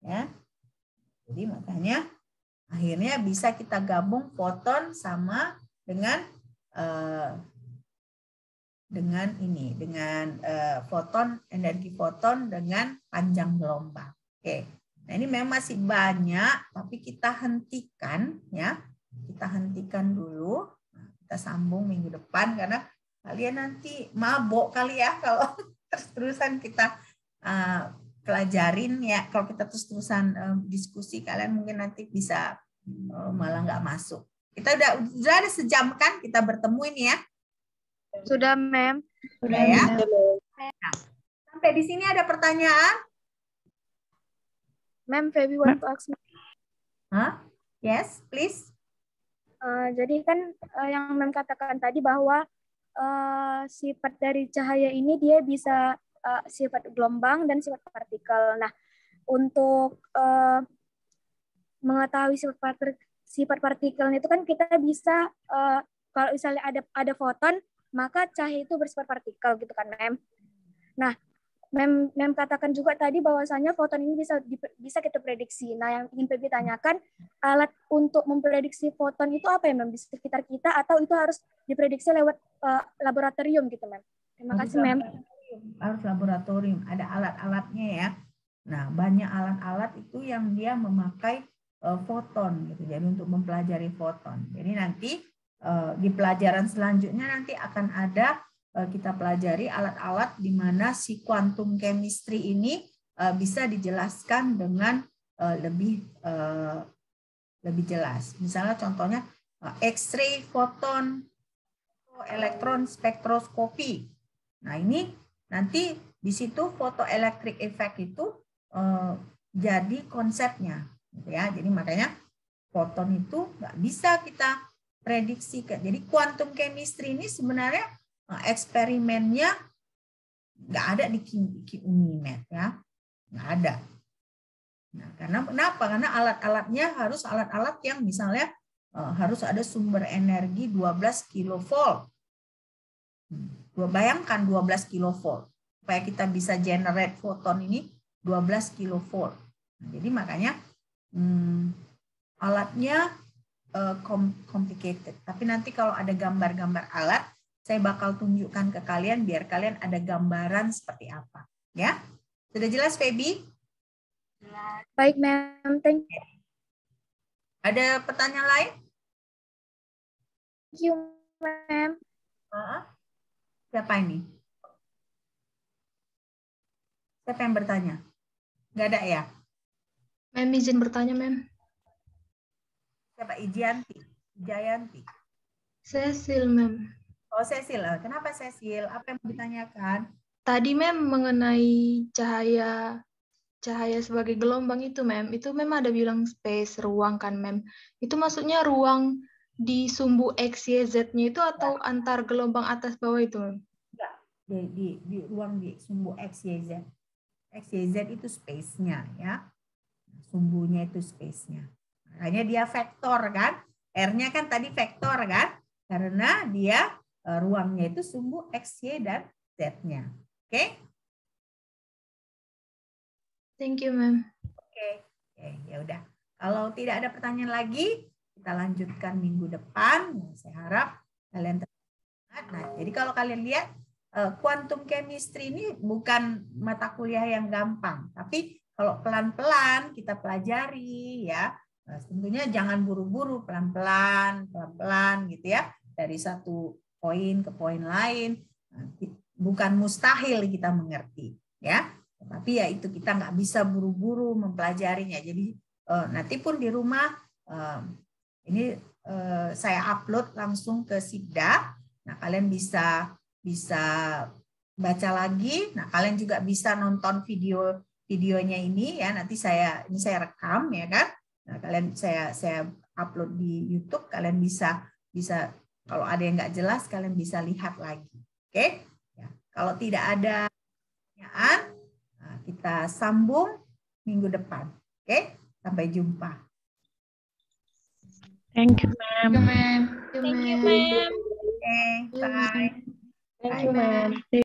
Ya. Jadi makanya akhirnya bisa kita gabung foton sama dengan ini, dengan foton, energi foton dengan panjang gelombang. Oke. Nah, ini memang masih banyak, tapi kita hentikan ya. Kita hentikan dulu. Nah, kita sambung minggu depan karena kalian nanti mabok kali ya kalau terus-terusan kita pelajarin ya. Kalau kita terus-terusan diskusi, kalian mungkin nanti bisa malah nggak masuk. Kita udah ada sejam kan kita bertemu ini ya. Sudah, Mem. Sudah ya. Nah, sampai di sini ada pertanyaan? Mem, Feby want to ask. Huh? Yes, please. Jadi kan yang Mem katakan tadi bahwa sifat dari cahaya ini dia bisa sifat gelombang dan sifat partikel. Nah, untuk mengetahui sifat partikelnya itu kan kita bisa kalau misalnya ada foton, maka cahaya itu bersifat partikel gitu kan, Mem. Nah, Mem katakan juga tadi bahwasanya foton ini bisa kita prediksi. Nah, yang ingin Feby tanyakan, alat untuk memprediksi foton itu apa ya, Mem? Di sekitar kita atau itu harus diprediksi lewat laboratorium gitu, Mem? Terima kasih, Mem. Harus laboratorium, ada alat-alatnya ya. Nah, banyak alat-alat itu yang dia memakai foton gitu. Jadi untuk mempelajari foton. Jadi nanti di pelajaran selanjutnya nanti akan ada kita pelajari alat-alat di mana si quantum chemistry ini bisa dijelaskan dengan lebih jelas. Misalnya contohnya X-ray, foton, elektron spektroskopi. Nah, ini nanti di situ photoelectric effect itu jadi konsepnya, gitu ya. Jadi makanya foton itu nggak bisa kita prediksikan. Jadi quantum chemistry ini sebenarnya eksperimennya nggak ada di Unimed ya, nggak ada. Nah, karena kenapa? Karena alat-alatnya harus alat-alat yang misalnya harus ada sumber energi 12 kilovolt. Bayangkan 12 kilovolt. Supaya kita bisa generate foton ini 12 kilovolt. Nah, jadi makanya alatnya complicated. Tapi nanti kalau ada gambar-gambar alat, saya bakal tunjukkan ke kalian biar kalian ada gambaran seperti apa. Ya, sudah jelas, Feby? Baik, Mem. Thank you. Ada pertanyaan lain? Thank you, Mem. Siapa ini? Siapa yang bertanya? Nggak ada ya? Mem, izin bertanya, Mem. Siapa? Jayanti. Cecil, Mem. Oh, Cecil. Kenapa Cecil? Apa yang mau ditanyakan? Tadi, Mem, mengenai cahaya sebagai gelombang itu, Mem. Itu Mem ada bilang space, ruang kan, Mem. Itu maksudnya ruang di sumbu X, Y, Z-nya itu atau antar gelombang atas bawah itu, Mem? Enggak. Di ruang di sumbu X, Y, Z. X, Y, Z itu space-nya ya. Sumbunya itu space-nya. Makanya dia vektor kan. R-nya kan tadi vektor kan. Karena dia ruangnya itu sumbu X, Y, dan Z-nya. Oke? Thank you, Mem. Oke, ya udah. Kalau tidak ada pertanyaan lagi, kita lanjutkan minggu depan. Nah, saya harap kalian terlihat. Nah, jadi kalau kalian lihat, quantum chemistry ini bukan mata kuliah yang gampang, tapi kalau pelan-pelan kita pelajari ya, tentunya jangan buru-buru, pelan-pelan gitu ya, dari satu poin ke poin lain. Bukan mustahil kita mengerti ya, tapi ya itu kita nggak bisa buru-buru mempelajarinya. Jadi nanti pun di rumah ini saya upload langsung ke Sikda. Nah, kalian bisa baca lagi. Nah, kalian juga bisa nonton videonya ini ya. Nanti saya rekam ya kan. Nah, kalian saya upload di YouTube. Kalian bisa kalau ada yang nggak jelas kalian bisa lihat lagi. Oke? Ya. Kalau tidak ada pertanyaan, kita sambung minggu depan. Oke? Sampai jumpa. Thank you, Mem. Thank you, Ma'am. Oke, bye. Thank you, ma'am.